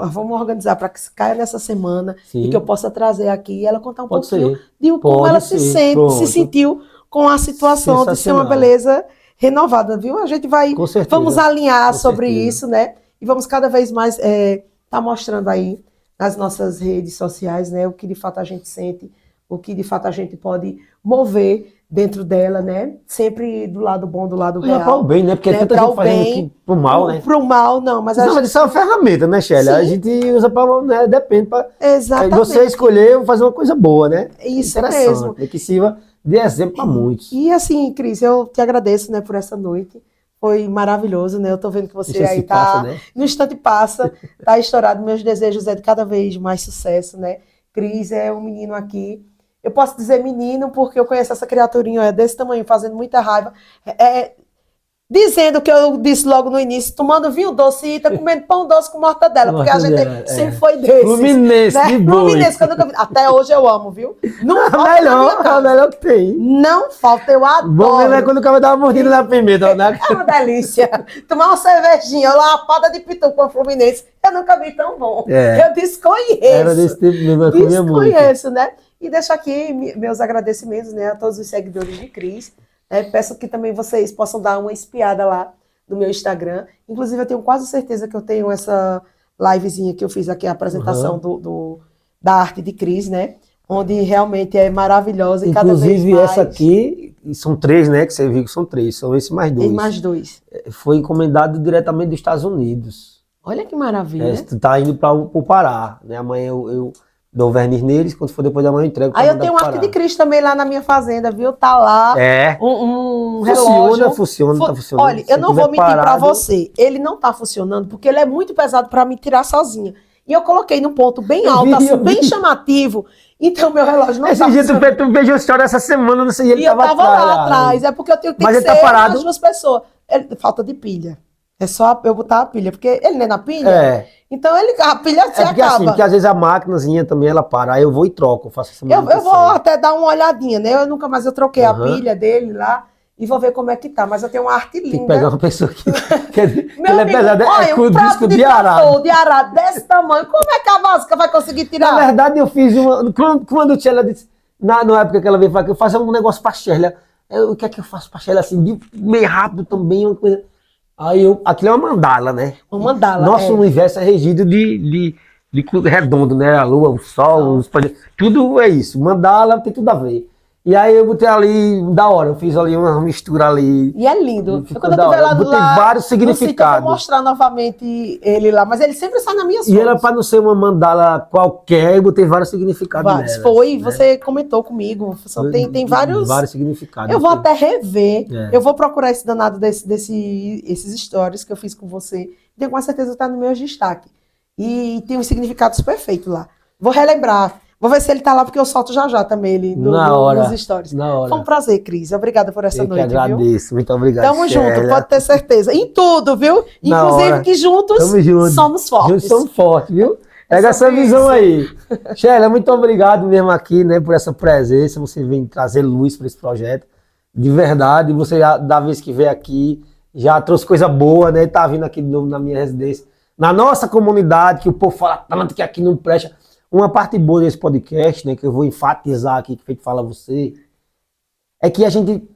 vamos organizar para que caia nessa semana Sim. e que eu possa trazer aqui e ela contar um Pode pouquinho ser. de como Pode ela ser. se Pronto. sentiu com a situação de ser uma Sensacional. beleza renovada, viu? A gente vai, Com certeza. vamos alinhar Com sobre certeza. isso, né? E vamos cada vez mais tá mostrando aí nas nossas redes sociais, né? O que de fato a gente sente, o que de fato a gente pode mover dentro dela, né? Sempre do lado bom, do lado Mas é para o real. bem, né? Porque né? tanta Pra gente o fazendo bem, aqui pro mal, né? Pro mal, não, mas a Não, mas isso é uma ferramenta, né, Shirley? A Sim. gente usa para, né, depende para Exatamente. você escolher fazer uma coisa boa, né? Isso Interessante, mesmo. né? Que sirva de exemplo para muitos. E assim, Cris, eu te agradeço, né, por essa noite. Foi maravilhoso, né? Eu tô vendo que você Isso aí se tá, passa, né? no instante passa, tá estourado. Meus desejos é de cada vez mais sucesso, né? Cris é um menino aqui. Eu posso dizer menino porque eu conheço essa criaturinha desse tamanho, fazendo muita raiva. Dizendo o que eu disse logo no início, tomando vinho doce e tá comendo pão doce com mortadela, porque a gente sempre foi desses. Fluminense, né? de boi. Fluminense, que eu nunca vi. Até hoje eu amo, viu? Não falta na minha Melhor, a casa. melhor que tem. Não falta, eu adoro. Bom mesmo é quando o cara dá uma mordida na pimenta, né? É uma delícia. Tomar uma cervejinha, uma lapada de pitu com a Fluminense, eu nunca vi tão bom. É. Eu desconheço. Era desse tipo mesmo, eu comia muito. Desconheço, né? E deixo aqui meus agradecimentos, né, a todos os seguidores de Cris. Peço que também vocês possam dar uma espiada lá no meu Instagram. Inclusive, eu tenho quase certeza que eu tenho essa livezinha que eu fiz aqui, a apresentação da arte de Cris, né? Onde realmente é maravilhosa e cada vez Inclusive, mais. essa aqui, são 3, né? Que você viu que são 3, são esses mais 2. Tem mais 2. Foi encomendado diretamente dos Estados Unidos. Olha que maravilha. Tá indo para o Pará, né? Amanhã eu dou verniz neles, quando for depois da manhã eu entrego. Aí eu tenho uma arte de Cris também lá na minha fazenda, viu? Tá lá um relógio. Funciona, tá funcionando. Olha, eu não vou mentir pra você. Ele não tá funcionando porque ele é muito pesado pra me tirar sozinha. E eu coloquei num ponto bem alto, assim, bem chamativo. Então meu relógio não tá funcionando. Tu veio a história essa semana, não sei, ele eu tava lá atrás. É porque eu tenho que Mas ter ele tá parado. as 2 pessoas. Falta de pilha. É só eu botar a pilha, porque ele não é na pilha. Então a pilha se porque acaba. assim, porque às vezes a máquinazinha também ela para, aí eu vou e troco, faço essa Eu vou até dar uma olhadinha, né? Eu nunca mais troquei a pilha dele lá e vou ver como é que tá. Mas eu tenho uma arte linda. Tem que pegar uma pessoa que Meu amigo, pesada, olha, com o disco de arado. De arado desse tamanho. Como é que a Vasca vai conseguir tirar? Na verdade, eu fiz uma. Quando a Sheila disse, na época que ela veio falar que eu faço um negócio pra Sheila. O que é que eu faço pra Sheila assim, meio rápido também, uma coisa. Aí aquilo é uma mandala, né? Uma mandala. Nosso universo é regido de redondo, né? A lua, o sol, os planetas. Tudo é isso. Mandala tem tudo a ver. E aí eu botei ali, da hora, eu fiz ali uma mistura ali. E é lindo. Quando eu tiver lá, botei vários significados. Eu vou mostrar novamente ele lá, mas ele sempre sai na minha fotos. E era para não ser uma mandala qualquer, eu botei vários significados nelas, Foi, né? Você comentou comigo. Tem vários significados. Eu vou até rever. Eu vou procurar esse danado esses stories que eu fiz com você. Tenho com certeza que está no meu destaque. E tem uns significados perfeitos lá. Vou relembrar. Vou ver se ele tá lá, porque eu solto já também ele nos stories. Na hora. Foi um prazer, Cris. Obrigada por essa noite, viu? Eu que agradeço. Muito obrigado, Tamo junto, pode ter certeza. Em tudo, viu? Inclusive que juntos somos fortes. Juntos somos fortes, viu? Pega essa visão aí. Sheila, muito obrigado mesmo aqui, né, por essa presença. Você vem trazer luz para esse projeto. De verdade, você, da vez que veio aqui, já trouxe coisa boa, né? Tá vindo aqui de novo na minha residência. Na nossa comunidade, que o povo fala tanto que aqui não presta. Uma parte boa desse podcast, né, que eu vou enfatizar aqui, que feito fala você, é que a gente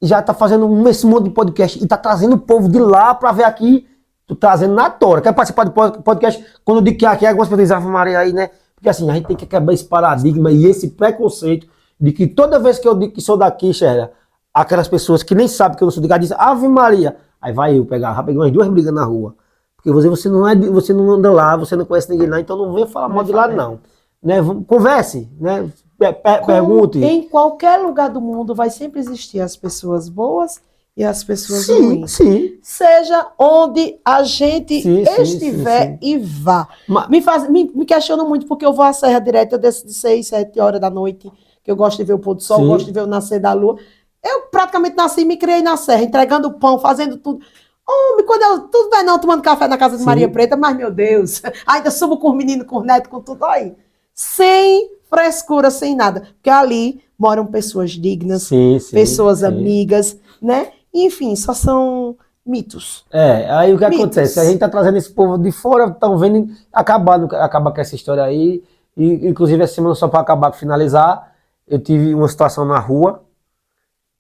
já tá fazendo esse monte de podcast e tá trazendo o povo de lá pra ver aqui, tô trazendo na tora. Quer participar do podcast? Quando eu digo que aqui é algumas pessoas dizem, Maria, aí, né? Porque assim, a gente tem que quebrar esse paradigma e esse preconceito de que toda vez que eu digo que sou daqui, Sheila, aquelas pessoas que nem sabem que eu não sou de cá dizem, Ave Maria, Aí vai eu pegar, já peguei umas 2 brigas na rua. Porque você não anda lá, você não conhece ninguém lá, então não vem falar mal de lá não. Né? Converse, né? Pergunte. Em qualquer lugar do mundo vai sempre existir as pessoas boas e as pessoas Sim, ruins. sim. Seja onde a gente Sim, estiver sim. e vá. Mas- Me questiono muito porque eu vou à Serra direto, eu desço de 6, 7 horas da noite, que eu gosto de ver o pôr do sol, Sim. gosto de ver o nascer da lua. Eu praticamente nasci e me criei na Serra, entregando pão, fazendo tudo. Homem, quando eu, tudo bem não, tomando café na casa de Sim. Maria Preta, mas meu Deus, ainda subo com os meninos, com os netos, com tudo aí. Sem frescura, sem nada. Porque ali moram pessoas dignas, Sim, pessoas sim. amigas, né? Enfim, só são mitos. Aí o que Mitos. acontece? A gente tá trazendo esse povo de fora, estão vendo, acaba com essa história aí. E, inclusive, essa semana, só para acabar, finalizar, eu tive uma situação na rua,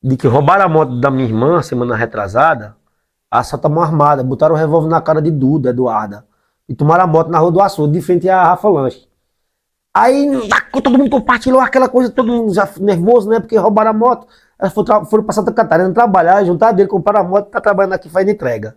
de que roubaram a moto da minha irmã, semana retrasada, assalto à mão armada, botaram o revólver na cara de Duda, Eduarda, e tomaram a moto na Rua do Açude, de frente à Rafa Lanche. Aí todo mundo compartilhou aquela coisa, todo mundo já nervoso, né? Porque roubaram a moto. Elas foram pra Santa Catarina trabalhar, juntar dele, compraram a moto, tá trabalhando aqui fazendo entrega.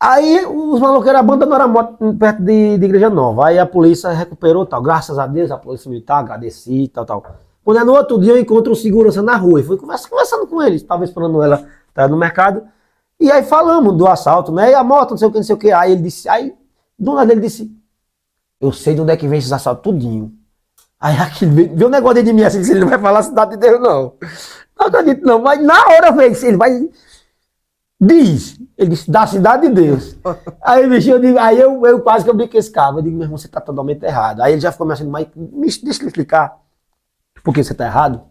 Aí os maloqueiros abandonaram a moto perto de Igreja Nova. Aí a polícia recuperou tal. Graças a Deus, a polícia militar, agradeci, tal. Quando é no outro dia eu encontro um segurança na rua e fui conversando com eles, tava esperando ela tá no mercado. E aí falamos do assalto, né? E a moto, não sei o que, não sei o que. Aí ele disse, do lado ele disse, eu sei de onde é que vem esses assaltos tudinho. Aí aqui veio um negócio dentro de mim assim, ele não vai falar a cidade de Deus, não. Não acredito, não. Mas na hora, velho, ele vai. Ele disse, da cidade de Deus. Aí, bicho, eu quase que eu brinquei esse cara. Eu digo, meu irmão, você tá totalmente errado. Aí ele já ficou me achando, mas deixa eu explicar por que você tá errado.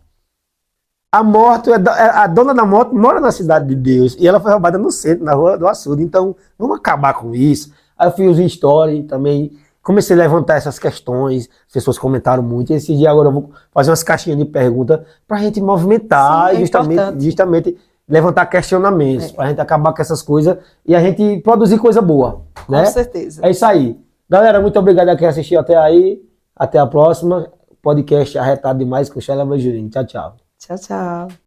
A moto, a dona da moto mora na cidade de Deus. E ela foi roubada no centro, na Rua do Açude. Então, vamos acabar com isso. Aí eu fiz um story também. Comecei a levantar essas questões, as pessoas comentaram muito. E esse dia agora eu vou fazer umas caixinhas de perguntas para a gente movimentar Sim, e justamente levantar questionamentos, para a gente acabar com essas coisas e a gente produzir coisa boa. Né? Com certeza. É isso aí. Galera, muito obrigado a quem assistiu até aí. Até a próxima. Podcast arretado demais com Sheila Banjurinho. Tchau, tchau. Tchau, tchau.